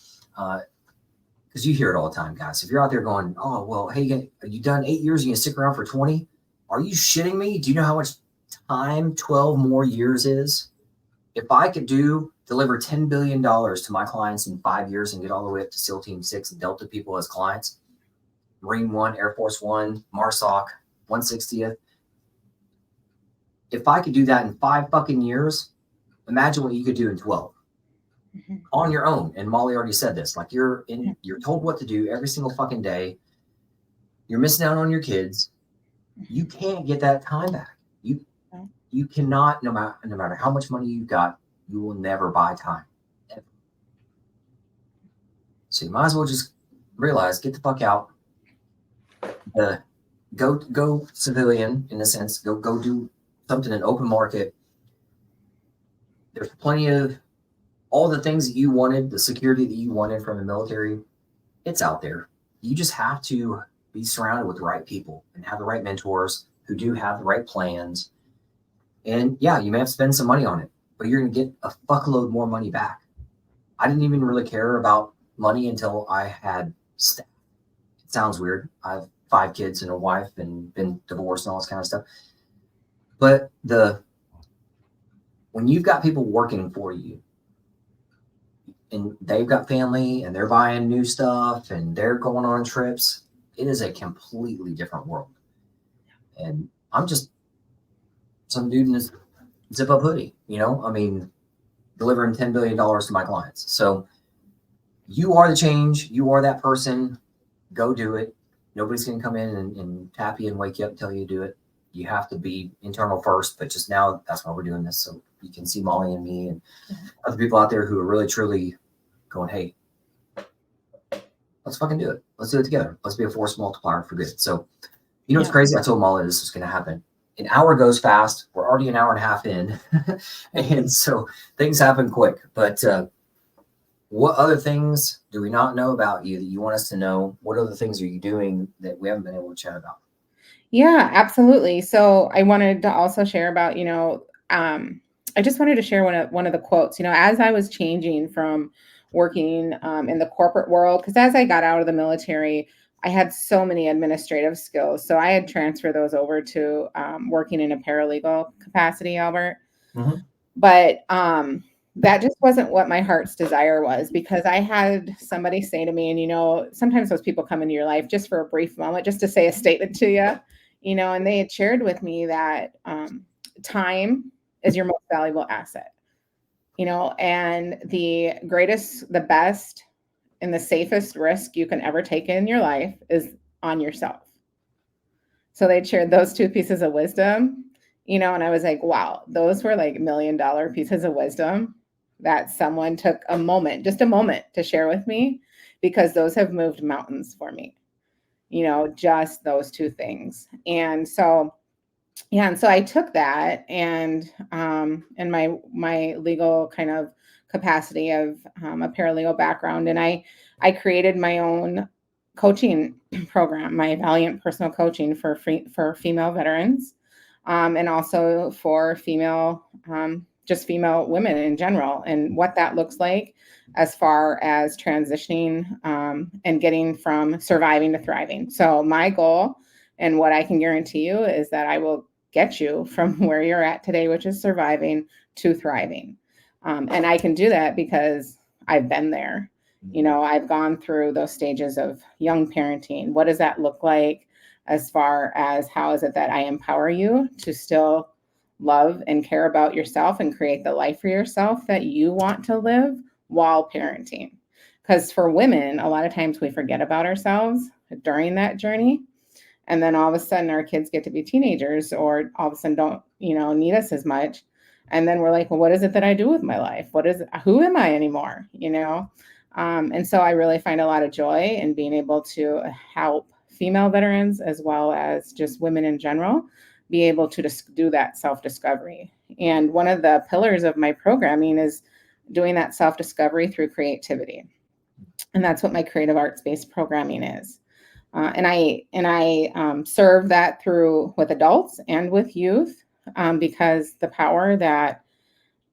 because you hear it all the time, guys. If you're out there going, oh, well, hey, you done 8 years and you stick around for 20? Are you shitting me? Do you know how much time 12 more years is? If I could deliver $10 billion to my clients in 5 years and get all the way up to SEAL Team 6 and Delta people as clients, Marine One, Air Force One, MARSOC, 160th. If I could do that in 5 fucking years, imagine what you could do in 12 on your own. And Molly already said this, like you're told what to do every single fucking day. You're missing out on your kids. You can't get that time back. You cannot, no matter how much money you've got, you will never buy time. Ever. So you might as well just realize, get the fuck out. Go civilian in a sense. Go do something in open market. There's plenty of all the things that you wanted, the security that you wanted from the military. It's out there. You just have to be surrounded with the right people and have the right mentors who do have the right plans. And yeah, you may have to spend some money on it, but you're going to get a fuckload more money back. I didn't even really care about money until I had staff. It sounds weird. I have 5 kids and a wife and been divorced and all this kind of stuff. But when you've got people working for you and they've got family and they're buying new stuff and they're going on trips, it is a completely different world. And I'm just some dude in his zip-up hoodie, you know? I mean, delivering $10 billion to my clients. So you are the change. You are that person. Go do it. Nobody's going to come in and tap you and wake you up and tell you to do it. You have to be internal first, but just now that's why we're doing this. So you can see Molly and me and other people out there who are really, truly going, hey, let's fucking do it. Let's do it together. Let's be a force multiplier for good. So, you know, what's crazy? I told Molly this was going to happen. An hour goes fast. We're already an hour and a half in. And so things happen quick. But what other things do we not know about you that you want us to know? What other things are you doing that we haven't been able to chat about? Yeah, absolutely. So I wanted to also share about, I just wanted to share one of the quotes, as I was changing from working in the corporate world, because as I got out of the military, I had so many administrative skills. So I had transferred those over to working in a paralegal capacity, Albert. Mm-hmm. But that just wasn't what my heart's desire was, because I had somebody say to me, and sometimes those people come into your life just for a brief moment, just to say a statement to you, and they had shared with me that time is your most valuable asset, and the greatest, the best, and the safest risk you can ever take in your life is on yourself. So they shared those 2 pieces of wisdom, and I was like, wow, those were like $1 million pieces of wisdom that someone took just a moment to share with me, because those have moved mountains for me, just those 2 things. And so, and so I took that and in my legal kind of capacity of a paralegal background, and I created my own coaching program, my Valiant Personal Coaching for female veterans, and also for just female women in general, and what that looks like as far as transitioning and getting from surviving to thriving. So my goal, and what I can guarantee you, is that I will get you from where you're at today, which is surviving, to thriving. And I can do that because I've been there. You know, I've gone through those stages of young parenting. What does that look like as far as how is it that I empower you to still love and care about yourself and create the life for yourself that you want to live while parenting? Because for women, a lot of times we forget about ourselves during that journey. And then all of a sudden our kids get to be teenagers, or all of a sudden don't, need us as much. And then we're like, well, what is it that I do with my life? Who am I anymore? And so I really find a lot of joy in being able to help female veterans, as well as just women in general, be able to do that self-discovery. And one of the pillars of my programming is doing that self-discovery through creativity. And that's what my creative arts-based programming is. And I serve that through with adults and with youth, because the power that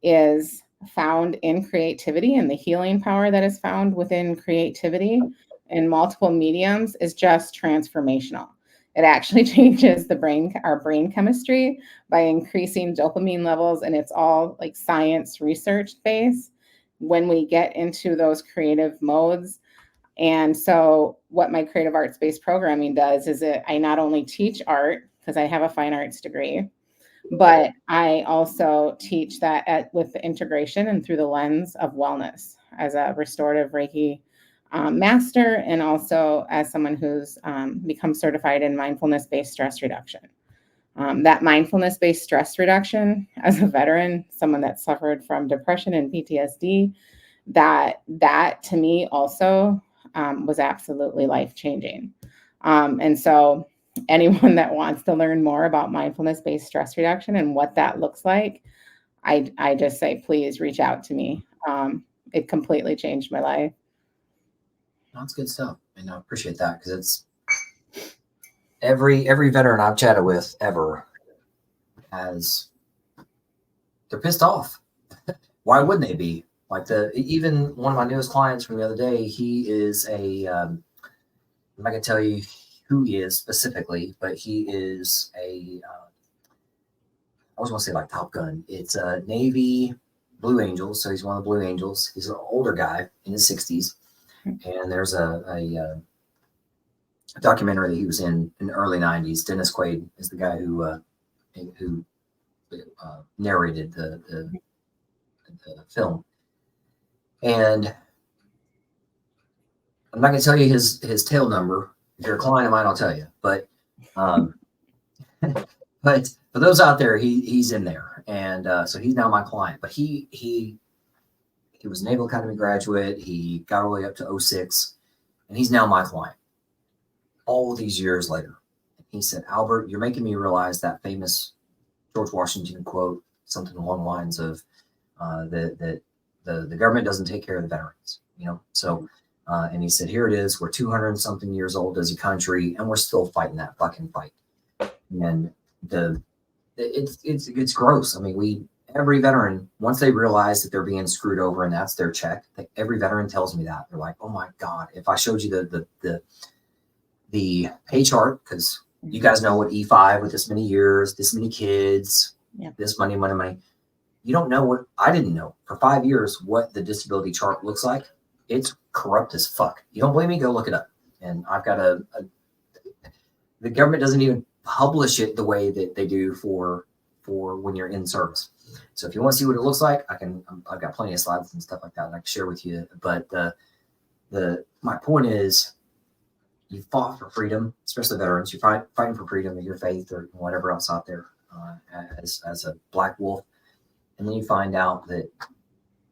is found in creativity and the healing power that is found within creativity in multiple mediums is just transformational. It actually changes our brain chemistry by increasing dopamine levels, and it's all like science research based when we get into those creative modes. And so what my creative arts-based programming does is I not only teach art, because I have a fine arts degree, but I also teach that with the integration and through the lens of wellness as a restorative Reiki master, and also as someone who's become certified in mindfulness-based stress reduction. That mindfulness-based stress reduction, as a veteran, someone that suffered from depression and PTSD, that to me also was absolutely life-changing. And so anyone that wants to learn more about mindfulness-based stress reduction and what that looks like, I just say, please reach out to me. It completely changed my life. That's good stuff. And I appreciate that, because it's every veteran I've chatted with ever they're pissed off. Why wouldn't they be? Like even one of my newest clients from the other day, he is I'm not gonna tell you who he is specifically, but he is I was gonna say like Top Gun. It's a Navy Blue Angels, so he's one of the Blue Angels. He's an older guy in his 60s, and there's a documentary that he was in the early 90s. Dennis Quaid is the guy who narrated the film. And I'm not going to tell you his tail number. If you're a client of mine, I'll tell you. But but for those out there, he's in there, and so he's now my client. But he was a Naval Academy graduate. He got all the way up to 06, and he's now my client. All these years later, he said, "Albert, you're making me realize that famous George Washington quote, something along the lines of that the government doesn't take care of the veterans, So, and he said, here it is. We're 200 and something years old as a country, and we're still fighting that fucking fight. And it's gross. I mean, every veteran, once they realize that they're being screwed over and that's their check, every veteran tells me that. They're like, oh my God, if I showed you the pay chart, because you guys know what E5 with this many years, this many kids, this money. You don't know what I didn't know for 5 years what the disability chart looks like. It's corrupt as fuck. You don't believe me? Go look it up. And I've got the government doesn't even publish it the way that they do for when you're in service. So if you want to see what it looks like, I've got plenty of slides and stuff like that I can share with you. But my point is, you fought for freedom, especially veterans. You're fighting for freedom of your faith or whatever else out there as a black wolf. And then you find out that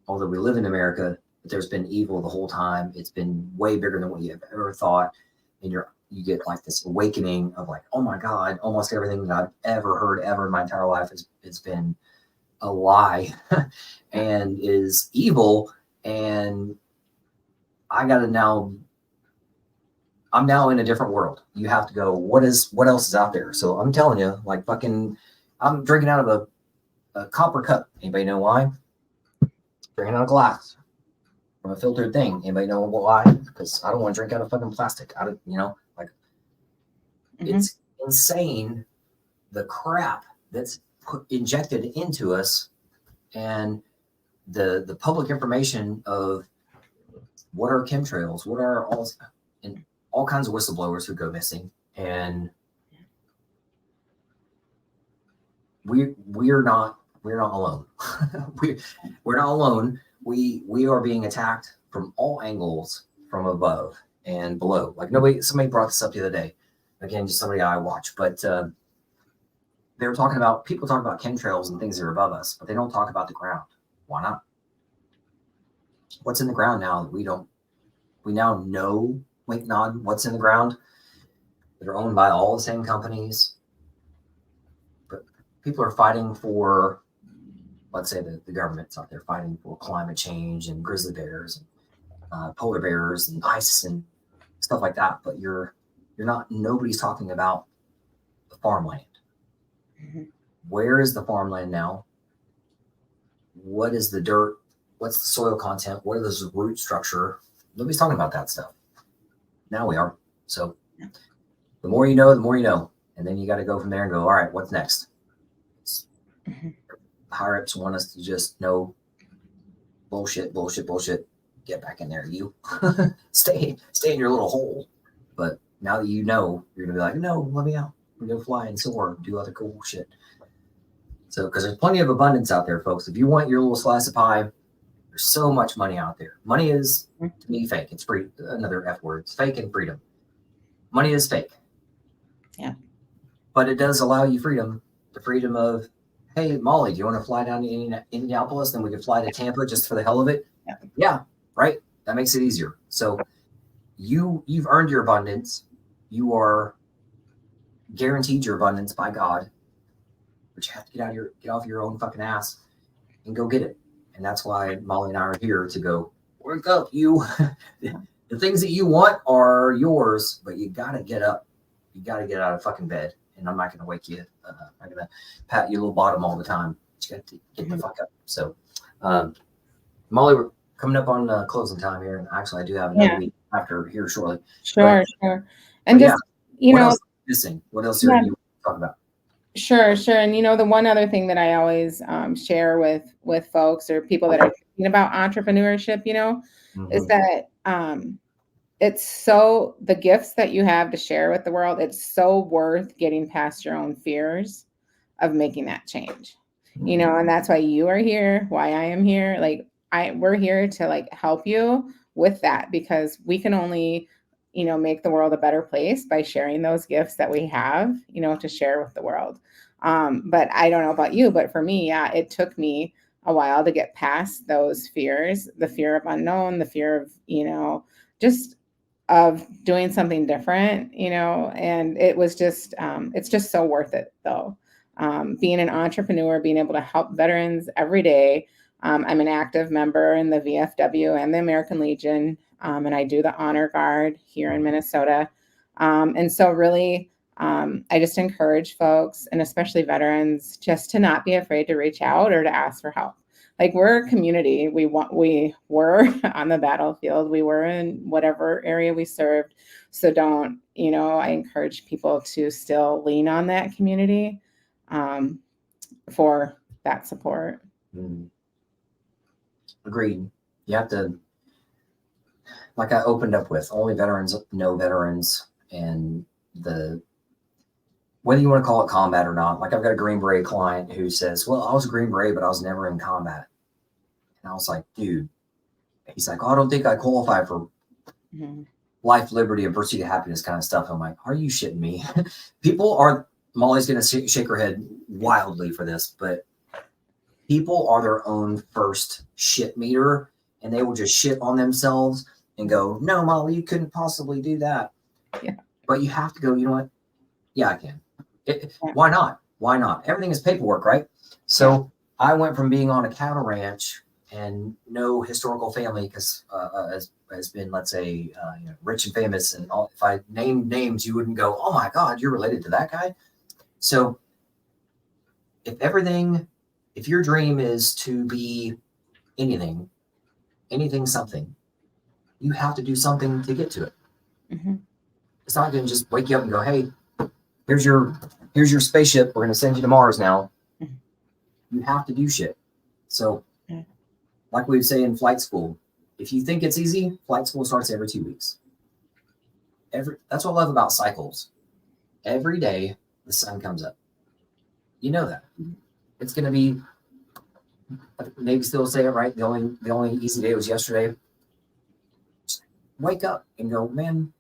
although we live in America, there's been evil the whole time. It's been way bigger than what you have ever thought. And you get like this awakening of like, oh my God, almost everything that I've ever heard ever in my entire life has been a lie and is evil. And I'm now in a different world. You have to go, what else is out there? So I'm telling you, like I'm drinking out of a copper cup. Anybody know why? Drinking out of glass from a filtered thing. Anybody know why? Because I don't want to drink out of fucking plastic. It's insane the crap that's injected into us, and the public information of what are chemtrails, what are all kinds of whistleblowers who go missing, and we're not alone. we're not alone. We are being attacked from all angles, from above and below. Like somebody brought this up the other day. Again, just somebody I watch, but they were talking about, people talk about chemtrails and things that are above us, but they don't talk about the ground. Why not? What's in the ground now that we now know, wink, nod, what's in the ground that are owned by all the same companies. But people are fighting for, let's say the government's out there fighting for climate change and grizzly bears and polar bears and ice and stuff like that. But nobody's talking about the farmland. Mm-hmm. Where is the farmland now? What is the dirt? What's the soil content? What is the root structure? Nobody's talking about that stuff. Now we are. So the more you know, the more you know. And then you got to go from there and go, all right, what's next? Mm-hmm. Higher ups want us to just know bullshit. Get back in there. You stay in your little hole. But now that you know, you're going to be like, no, let me out. We're going to fly and soar, do other cool shit. So, because there's plenty of abundance out there, folks. If you want your little slice of pie, there's so much money out there. Money is, to me, fake. It's free. Another F word. It's fake and freedom. Money is fake. Yeah. But it does allow you freedom. The freedom of, hey, Molly, do you want to fly down to Indianapolis? Then we can fly to Tampa just for the hell of it. Yeah. Right. That makes it easier. So you've earned your abundance. You are guaranteed your abundance by God. But you have to get off your own fucking ass and go get it. And that's why Molly and I are here to go, wake up, you. The things that you want are yours, but you got to get up. You got to get out of fucking bed. And I'm not going to wake you. I'm not going to pat your little bottom all the time. You got to get the fuck up. So, Molly, we're coming up on closing time here. And actually, I do have another week after here shortly. Sure. And just, what else is missing? What else are you talking about? Sure. And the one other thing that I always share with folks or people that are thinking about entrepreneurship, is that it's so, the gifts that you have to share with the world, it's so worth getting past your own fears of making that change, and that's why you are here, why I am here. Like we're here to help you with that, because we can only make the world a better place by sharing those gifts that we have, to share with the world. But I don't know about you, but for me, it took me a while to get past those fears, the fear of unknown, the fear of, just of doing something different, and it was just, it's just so worth it though. Being an entrepreneur, being able to help veterans every day. I'm an active member in the VFW and the American Legion. And I do the honor guard here in Minnesota. And so really, I just encourage folks, and especially veterans, just to not be afraid to reach out or to ask for help. Like, we're a community. We were on the battlefield. We were in whatever area we served. So don't, I encourage people to still lean on that community for that support. Agreed. You have to, like I opened up with, only veterans know veterans, and whether you want to call it combat or not. Like, I've got a Green Beret client who says, well, I was a Green Beret, but I was never in combat. And I was like, dude, he's like, oh, I don't think I qualify for life, liberty, and pursuit of happiness kind of stuff. I'm like, are you shitting me? Molly's going to shake her head wildly for this, but people are their own first shit meter, and they will just shit on themselves and go, no, Molly, you couldn't possibly do that. Yeah. But you have to go, you know what? Yeah, I can. Why not? Why not? Everything is paperwork, right? So I went from being on a cattle ranch and no historical family, because has been, let's say, rich and famous, and all, if I named names, you wouldn't go, oh my God, you're related to that guy. So if your dream is to be anything, something, you have to do something to get to it. It's not going to just wake you up and go, hey, here's your here's your spaceship. We're going to send you to Mars now. You have to do shit. So like we would say in flight school, if you think it's easy, flight school starts every 2 weeks. That's what I love about cycles. Every day the sun comes up. You know that. It's going to be, maybe still say it right. The only easy day was yesterday. Just wake up and go, man,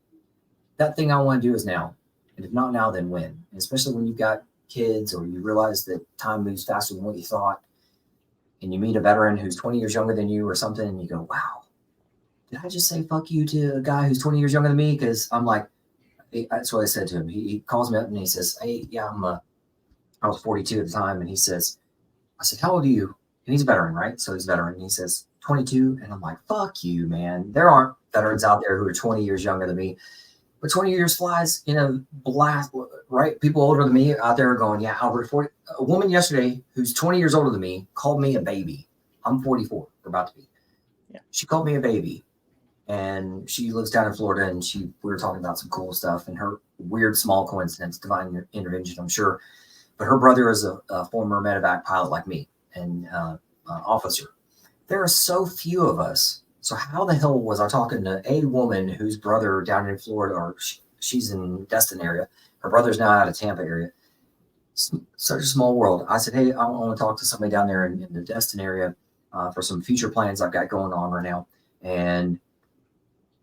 that thing I want to do is now. And if not now, then when? And especially when you've got kids or you realize that time moves faster than what you thought, and you meet a veteran who's 20 years younger than you or something, and you go, wow, did I just say fuck you to a guy who's 20 years younger than me? Because I'm like, that's what I said to him. He calls me up and he says, hey, yeah, I was 42 at the time. And he says, I said, how old are you? And he's a veteran, right? So he's a veteran. And he says, 22. And I'm like, fuck you, man. There aren't veterans out there who are 20 years younger than me. But 20 years flies in a blast, right? People older than me out there are going, yeah, Albert, 40. A woman yesterday who's 20 years older than me called me a baby. I'm 44, we're about to be. Yeah. She called me a baby. And she lives down in Florida, and we were talking about some cool stuff and her weird small coincidence, divine intervention, I'm sure. But her brother is a former medevac pilot like me and officer. There are so few of us. So how the hell was I talking to a woman whose brother down in Florida, or she's in Destin area. Her brother's now out of Tampa area. Such a small world. I said, hey, I want to talk to somebody down there in the Destin area for some future plans I've got going on right now. And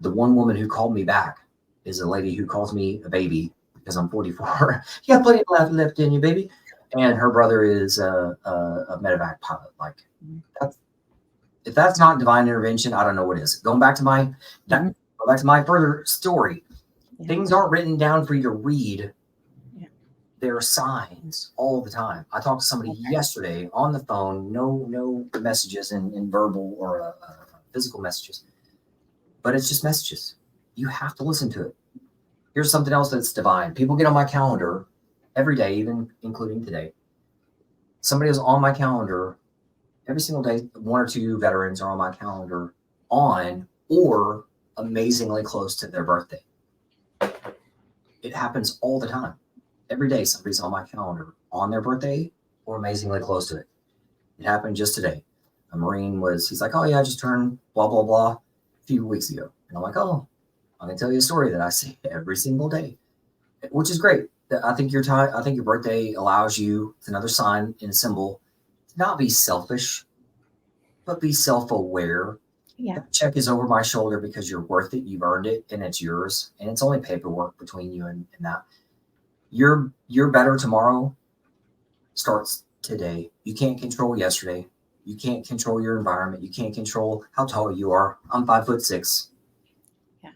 the one woman who called me back is a lady who calls me a baby because I'm 44. You got plenty of life left in you, baby. And her brother is a medevac pilot. Like, if that's not divine intervention, I don't know what is. Going back to my further story, things aren't written down for you to read. There are signs all the time. I talked to somebody yesterday on the phone, no messages in verbal or physical messages, but it's just messages. You have to listen to it. Here's something else that's divine. People get on my calendar every day, even including today. Somebody is on my calendar every single day. One or two veterans are on my calendar on or amazingly close to their birthday. It happens all the time. Every day somebody's on my calendar on their birthday or amazingly close to it. It happened just today. A Marine he's like, oh yeah, I just turned blah, blah, blah a few weeks ago. And I'm like, oh, I'm going to tell you a story that I see every single day, which is great. I think your birthday allows you, it's another sign and symbol, to not be selfish, but be self-aware. Yeah. That check is over my shoulder because you're worth it. You've earned it and it's yours. And it's only paperwork between you and that. Your better tomorrow starts today. You can't control yesterday. You can't control your environment. You can't control how tall you are. I'm 5'6". Yeah.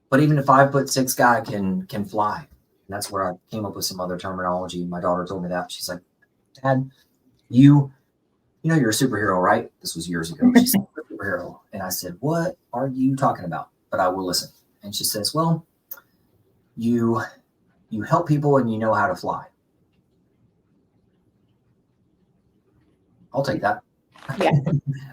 But even a 5'6" guy can fly. And that's where I came up with some other terminology. My daughter told me that. She's like, Dad, you know you're a superhero, right? This was years ago. She said, superhero. And I said, what are you talking about? But I will listen. And she says, well, you help people and you know how to fly. I'll take that. Yeah.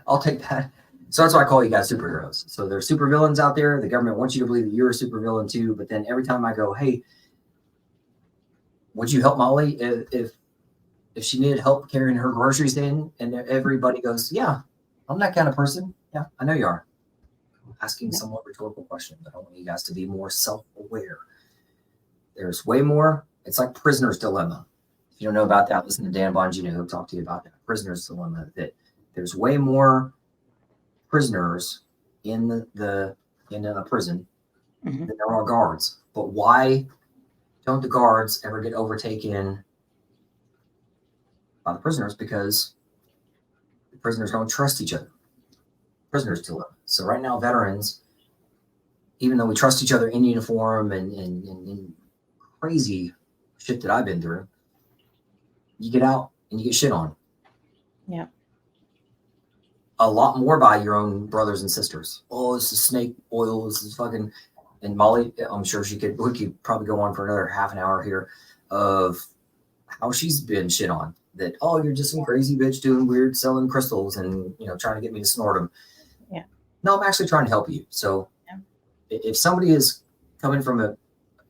I'll take that. So that's why I call you guys superheroes. So there's supervillains out there. The government wants you to believe that you're a supervillain too. But then every time I go, hey, would you help Molly if she needed help carrying her groceries in? And everybody goes, yeah, I'm that kind of person. Yeah, I know you are. I'm asking somewhat rhetorical question, but I want you guys to be more self-aware. There's way more. It's like prisoner's dilemma. If you don't know about that, listen to Dan Bongino, who'll talk to you about that. Prisoner's dilemma, that there's way more prisoners in a prison than there are guards. But why don't the guards ever get overtaken by the prisoners? Because the prisoners don't trust each other. Prisoners dilemma. So right now, veterans, even though we trust each other in uniform and crazy shit that I've been through, you get out and you get shit on. Yeah. A lot more by your own brothers and sisters. Oh, this is snake oil. This is fucking. And Molly, I'm sure we could probably go on for another half an hour here of how she's been shit on. That, oh, you're just some crazy bitch doing weird, selling crystals and, trying to get me to snort them. Yeah. No, I'm actually trying to help you. So if somebody is coming from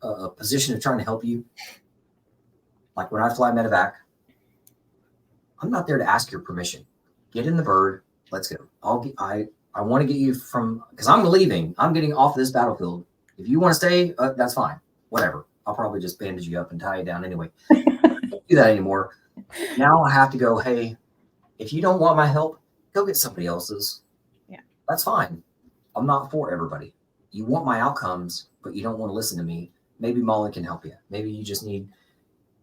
a position of trying to help you, Like when I fly medevac, I'm not there to ask your permission. Get in the bird. Let's go. I want to get you from, because I'm leaving. I'm getting off this battlefield. If you want to stay, that's fine. Whatever. I'll probably just bandage you up and tie you down anyway. Don't do that anymore. Now I have to go, hey, if you don't want my help, go get somebody else's. Yeah. That's fine. I'm not for everybody. You want my outcomes, but you don't want to listen to me. Maybe Molly can help you. Maybe you just need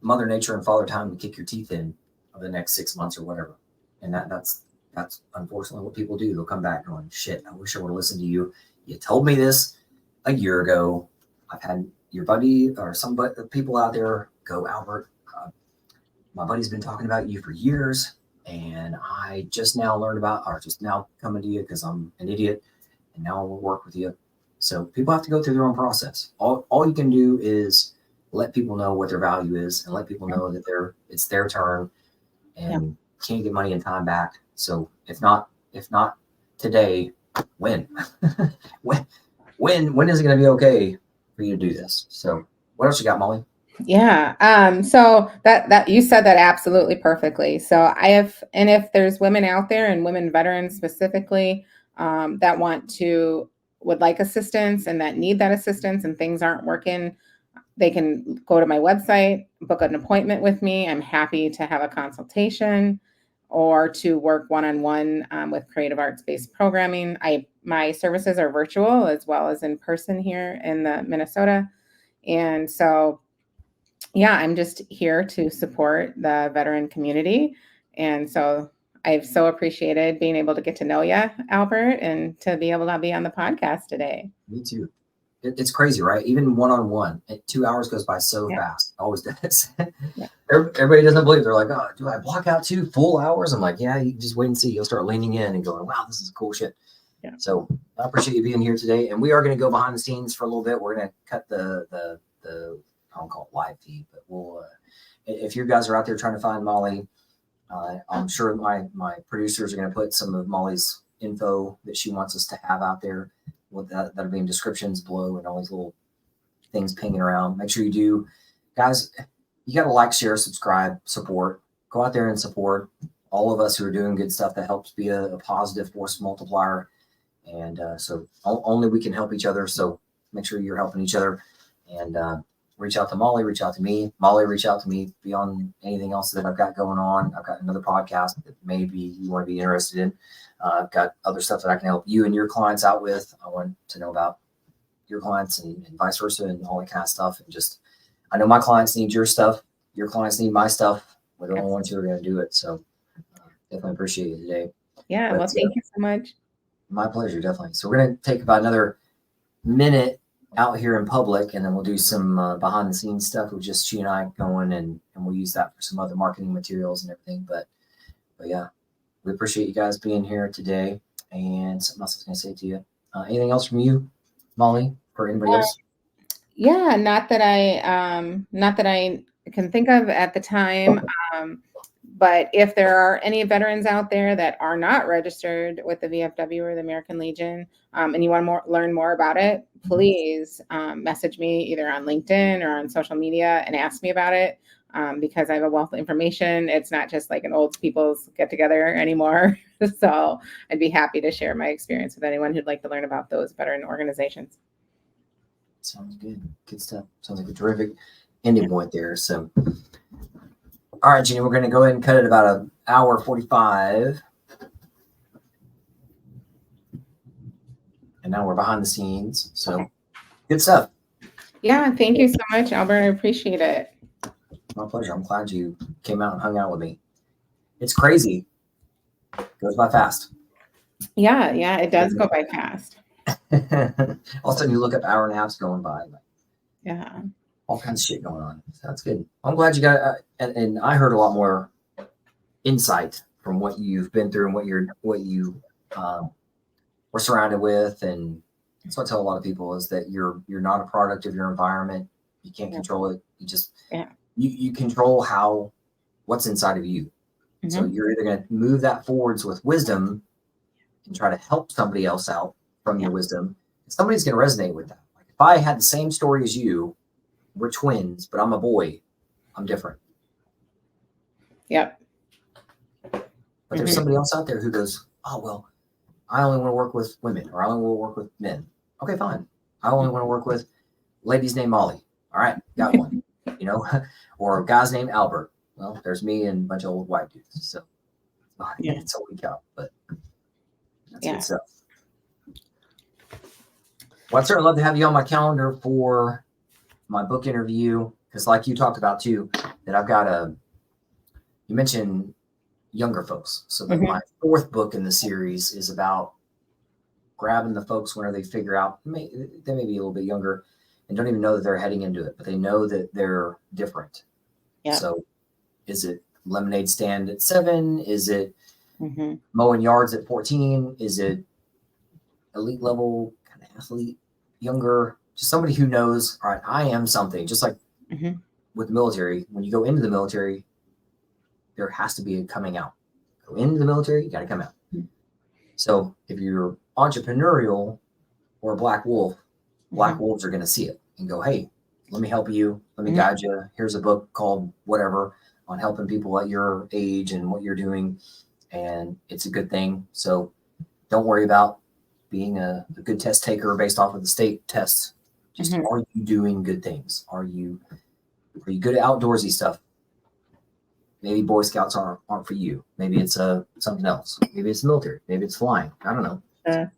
Mother Nature and Father Time to kick your teeth in for the next 6 months or whatever. And that's unfortunately what people do. They'll come back going, shit, I wish I would have listened to you. You told me this a year ago. I've had your buddy or some people out there go, Albert, my buddy's been talking about you for years. And I just now learned about, or just now coming to you because I'm an idiot. And now we'll work with you. So people have to go through their own process. All you can do is let people know what their value is and let people know that it's their turn and can't get money and time back. So if not today, when? when is it going to be okay for you to do this? So what else you got, Molly? Yeah. So that you said that absolutely perfectly. So and if there's women out there and women veterans specifically, that would like assistance and that need that assistance and things aren't working, they can go to my website, book an appointment with me. I'm happy to have a consultation or to work one-on-one with creative arts-based programming. My services are virtual as well as in person here in Minnesota. And so, yeah, I'm just here to support the veteran community. And so I've so appreciated being able to get to know you, Albert, and to be able to be on the podcast today. Me too. It's crazy, right? Even one-on-one, 2 hours goes by so fast. Always does. Everybody doesn't believe. They're like, oh, do I block out 2 full hours? I'm like, yeah, you just wait and see. You'll start leaning in and going, wow, this is cool shit. Yeah. So I appreciate you being here today. And we are going to go behind the scenes for a little bit. We're going to cut the I don't call it live feed, but we'll, if you guys are out there trying to find Molly, I'm sure my producers are going to put some of Molly's info that she wants us to have out there. With that'll be in descriptions below and all these little things pinging around. Make sure you do, guys. You got to like, share, subscribe, support. Go out there and support all of us who are doing good stuff that helps be a positive force multiplier. And so only we can help each other. So make sure you're helping each other and reach out to Molly, reach out to me. Molly, reach out to me beyond anything else that I've got going on. I've got another podcast that maybe you want to be interested in. I've got other stuff that I can help you and your clients out with. I want to know about your clients and vice versa and all that kind of stuff. And just, I know my clients need your stuff. Your clients need my stuff. We're the only ones who are going to do it. So definitely appreciate you today. Yeah. Well, thank you so much. My pleasure. Definitely. So we're going to take about another minute out here in public, and then we'll do some behind the scenes stuff with just she and I going, and we'll use that for some other marketing materials and everything. But yeah, we appreciate you guys being here today. And something else I was going to say to you. Anything else from you, Molly, or anybody else? Yeah, not that I can think of at the time. But if there are any veterans out there that are not registered with the VFW or the American Legion, and you want to learn more about it, please message me either on LinkedIn or on social media and ask me about it, because I have a wealth of information. It's not just like an old people's get together anymore. So I'd be happy to share my experience with anyone who'd like to learn about those veteran organizations. Sounds good. Good stuff. Sounds like a terrific ending point there. So, all right, Jeannie, we're going to go ahead and cut it about 1:45. And now we're behind the scenes. So good stuff. Yeah. Thank you so much, Albert. I appreciate it. My pleasure. I'm glad you came out and hung out with me. It's crazy. It goes by fast. Yeah. Yeah. It does go by fast. All of a sudden you look up hour and a half's going by. Yeah. All kinds of shit going on. So that's good. I'm glad you got, and I heard a lot more insight from what you've been through and what you were surrounded with. And that's what I tell a lot of people is that you're not a product of your environment. You can't control it. You just, you control what's inside of you. Mm-hmm. So you're either going to move that forwards with wisdom and try to help somebody else out from your wisdom. Somebody's going to resonate with that. Like if I had the same story as you, we're twins, but I'm a boy, I'm different. Yep. But there's somebody else out there who goes, oh, well, I only want to work with women, or I only want to work with men. Okay, fine. I only want to work with ladies named Molly. All right, got one. Or guys named Albert. Well, there's me and a bunch of old white dudes. So it's a week out, but that's good stuff. Well, I'd certainly love to have you on my calendar for my book interview, because like you talked about too, that I've got you mentioned younger folks. So that my fourth book in the series is about grabbing the folks whenever they figure out they may be a little bit younger and don't even know that they're heading into it, but they know that they're different. Yeah. So is it lemonade stand at 7? Is it mowing yards at 14? Is it elite level kind of athlete, younger, just somebody who knows, all right, I am something, just like with the military. When you go into the military, there has to be a coming out. Go into the military, you got to come out. So if you're entrepreneurial or a black wolf, black wolves are going to see it and go, hey, let me help you. Let me guide you. Here's a book called whatever on helping people at your age and what you're doing. And it's a good thing. So don't worry about being a good test taker based off of the state tests. Just are you doing good things? Are you good at outdoorsy stuff? Maybe Boy Scouts aren't for you. Maybe it's something else. Maybe it's the military. Maybe it's flying. I don't know.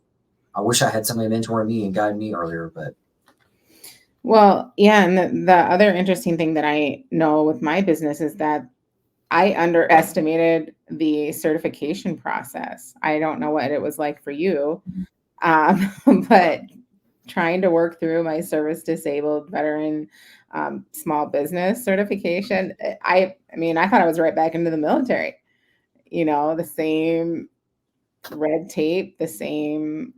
I wish I had somebody mentoring me and guiding me earlier, but. Well, yeah. And the other interesting thing that I know with my business is that I underestimated the certification process. I don't know what it was like for you, but trying to work through my service disabled veteran small business certification, I thought I was right back into the military. The same red tape, the same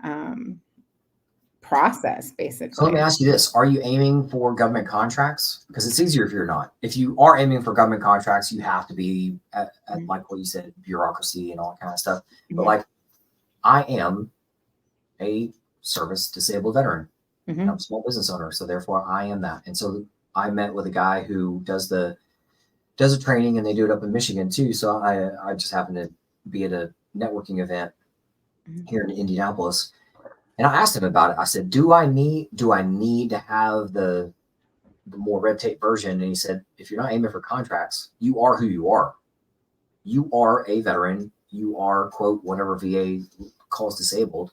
process, basically. So let me ask you this. Are you aiming for government contracts? Because it's easier if you're not. If you are aiming for government contracts, you have to be at like what you said, bureaucracy and all that kind of stuff. But like, I am a service disabled veteran. I'm a small business owner. So therefore I am that. And so I met with a guy who does the training, and they do it up in Michigan too. So I just happened to be at a networking event here in Indianapolis. And I asked him about it. I said, do I need to have the more red tape version? And he said, if you're not aiming for contracts, you are who you are. You are a veteran. You are, quote, whatever VA calls disabled.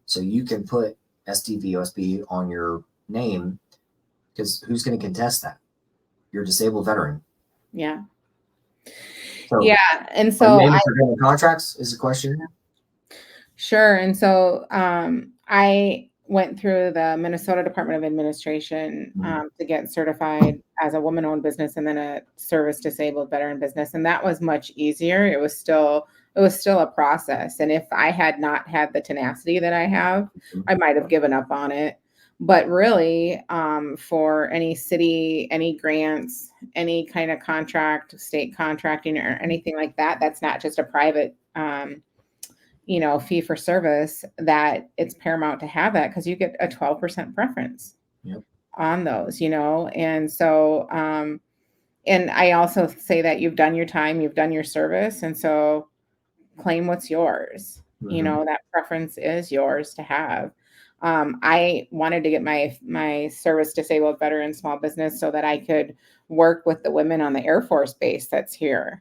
So you can put SDVOSB on your name, because who's going to contest that? You're a disabled veteran. Yeah. So, yeah. And so contracts is the question. Sure. And so I went through the Minnesota Department of Administration to get certified as a woman-owned business, and then a service disabled veteran business. And that was much easier. It was still a process. And if I had not had the tenacity that I have, I might have given up on it. But really, for any city, any grants, any kind of contract, state contracting or anything like that, that's not just a private fee for service, that it's paramount to have that, because you get a 12% preference on those, and so, and I also say that you've done your time, you've done your service, and so claim what's yours. That preference is yours to have. I wanted to get my service disabled veteran small business so that I could work with the women on the Air Force base that's here.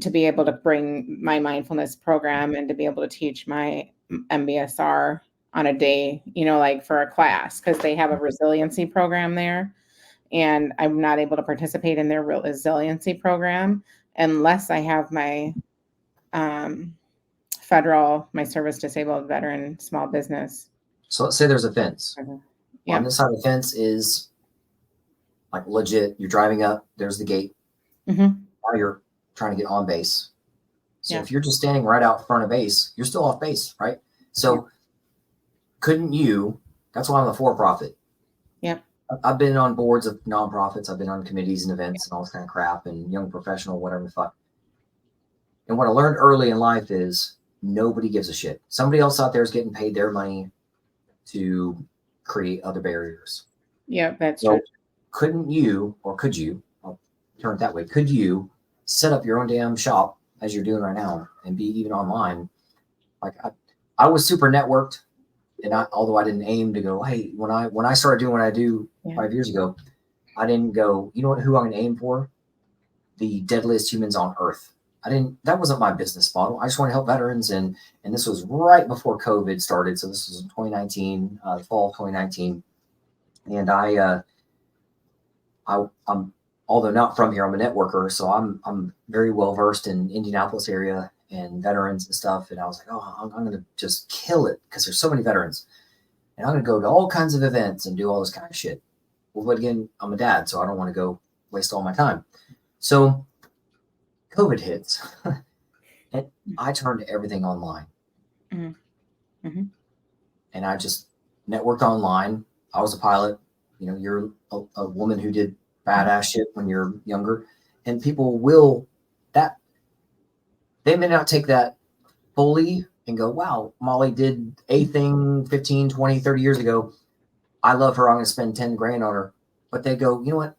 To be able to bring my mindfulness program and to be able to teach my MBSR on a day, like for a class, because they have a resiliency program there. And I'm not able to participate in their resiliency program unless I have my my service disabled veteran small business. So let's say there's a fence. On this side of the fence is like legit. You're driving up, there's the gate. Now you're trying to get on base. So if you're just standing right out front of base, you're still off base, right? So couldn't you, that's why I'm a for-profit. I've been on boards of nonprofits. I've been on committees and events and all this kind of crap, and young professional, whatever the fuck. And what I learned early in life is nobody gives a shit. Somebody else out there is getting paid their money to create other barriers. Yeah, that's true. Couldn't you, or could you, I'll turn it that way, could you set up your own damn shop as you're doing right now and be even online. Like I was super networked, and although I didn't aim to go, hey, when I started doing what I do 5 years ago, I didn't go, you know what, who I'm going to aim for? The deadliest humans on earth. That wasn't my business model. I just want to help veterans. And this was right before COVID started. So this was in 2019, fall of 2019. And I'm, although not from here, I'm a networker. So I'm very well versed in Indianapolis area and veterans and stuff. And I was like, oh, I'm going to just kill it because there's so many veterans. And I'm going to go to all kinds of events and do all this kind of shit. Well, but again, I'm a dad, so I don't want to go waste all my time. So COVID hits and I turned everything online. Mm-hmm. And I just networked online. I was a pilot. You know, you're a woman who did badass shit when you're younger, and people they may not take that fully and go, wow, Molly did a thing 15, 20, 30 years ago. I love her. I'm going to spend 10 grand on her. But they go, you know what?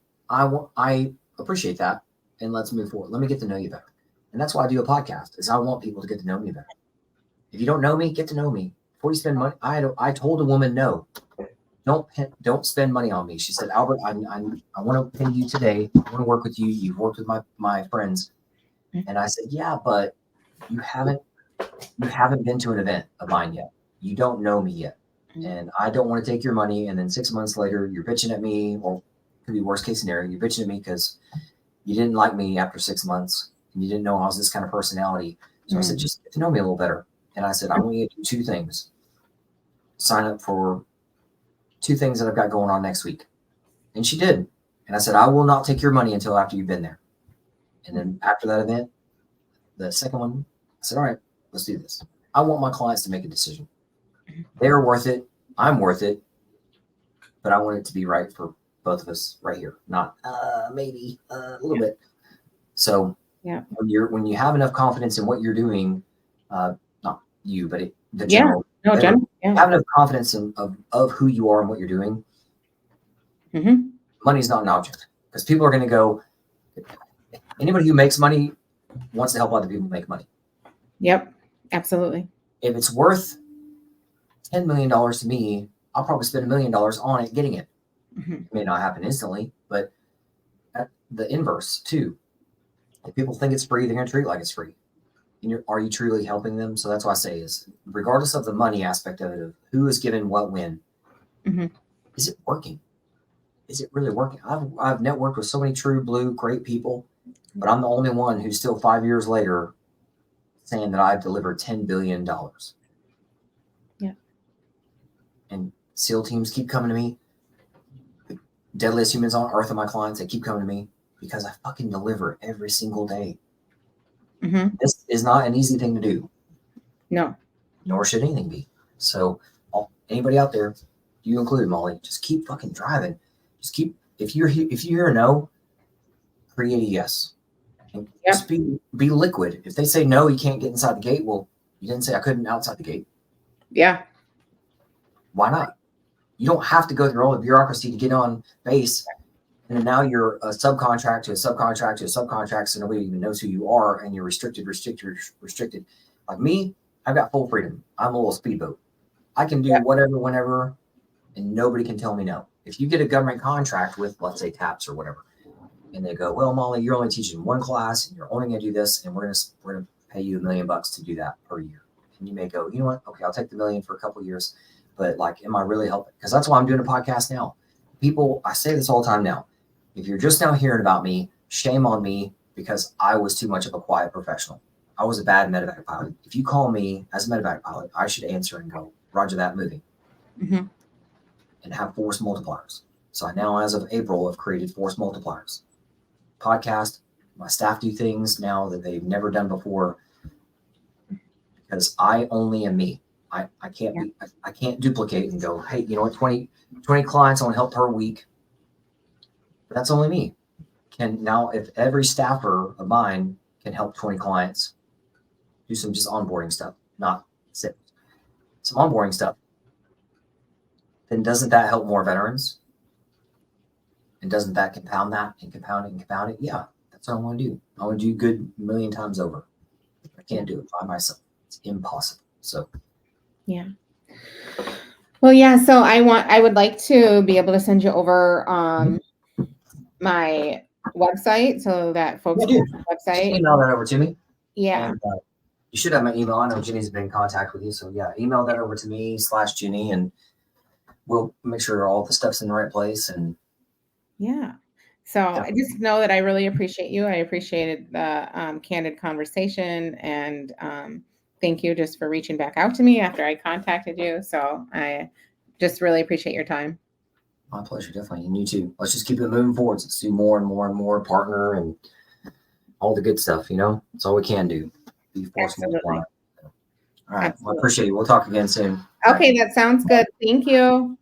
I appreciate that. And let's move forward. Let me get to know you better. And that's why I do a podcast, is I want people to get to know me better. If you don't know me, get to know me. Before you spend money, I told a woman, no, don't spend money on me. She said, Albert, I want to pay you today. I want to work with you. You've worked with my friends. And I said, yeah, but you haven't been to an event of mine yet. You don't know me yet. And I don't want to take your money. And then 6 months later, you're bitching at me, or it could be worst case scenario. You're bitching at me because you didn't like me after 6 months and you didn't know I was this kind of personality. So I said, just get to know me a little better. And I said, I want you to do 2 things. Sign up for 2 things that I've got going on next week. And she did. And I said, I will not take your money until after you've been there. And then after that event, the second one, I said, all right, let's do this. I want my clients to make a decision. They're worth it. I'm worth it. But I want it to be right for both of us right here. Not maybe a little bit. So when you have enough confidence in what you're doing, not you, but the general. Have enough confidence of who you are and what you're doing. Money's not an object, because people are going to go, anybody who makes money wants to help other people make money. Yep, absolutely. If it's worth $10 million to me, I'll probably spend $1 million on it, getting it. It may not happen instantly, but the inverse too. If people think it's free, they're going to treat it like it's free. Are you truly helping them? So that's why I say, is regardless of the money aspect of it, of who is given what when, is it working? Is it really working? I've networked with so many true blue, great people, but I'm the only one who's still 5 years later saying that I've delivered $10 billion. Yeah. And SEAL teams keep coming to me. The deadliest humans on earth are my clients. They keep coming to me because I fucking deliver every single day. This is not an easy thing to do. No. Nor should anything be. So anybody out there, you included, Molly, just keep fucking driving. Just keep, if you hear a no, create a yes. And just be liquid. If they say no, you can't get inside the gate. Well, you didn't say I couldn't outside the gate. Yeah. Why not? You don't have to go through all the bureaucracy to get on base. And then now you're a subcontract to a subcontract to a subcontract, so nobody even knows who you are, and you're restricted. Like me, I've got full freedom. I'm a little speedboat. I can do whatever, whenever, and nobody can tell me no. If you get a government contract with, let's say, TAPS or whatever, and they go, well, Molly, you're only teaching one class, and you're only going to do this, and we're gonna pay you $1 million to do that per year. And you may go, you know what? Okay, I'll take the $1 million for a couple of years, but like, am I really helping? Because that's why I'm doing a podcast now. People, I say this all the time now. If you're just now hearing about me, shame on me, because I was too much of a quiet professional. I was a bad medevac pilot. If you call me as a medevac pilot, I should answer and go, Roger that, moving. And have force multipliers. So I now, as of April, have created force multipliers. Podcast, my staff do things now that they've never done before, because I only am me. I can't duplicate and go, hey, you know what, 20 clients I want to help per week. That's only me. Now, if every staffer of mine can help 20 clients do some just onboarding stuff, not some onboarding stuff, then doesn't that help more veterans? And doesn't that compound that and compound it and compound it? Yeah, That's all I want to do. I want to do good a million times over. I can't do it by myself. It's impossible. So Yeah. Well, yeah. So I would like to be able to send you over my website so that folks can just website. email that over to me. Yeah. And you should have my email. I know Jenny's been in contact with you. So yeah, email that over to me /Jenny, and we'll make sure all the stuff's in the right place. And Yeah. So I just know that I really appreciate you. I appreciated the candid conversation, and thank you just for reaching back out to me after I contacted you. So I just really appreciate your time. my pleasure, definitely. And you too. Let's just keep it moving forward. Let's do more and more and more, partner and all the good stuff, you know? That's all we can do. Be forceful. All right. Well, I appreciate you. We'll talk again soon. Okay, that sounds good. Thank you.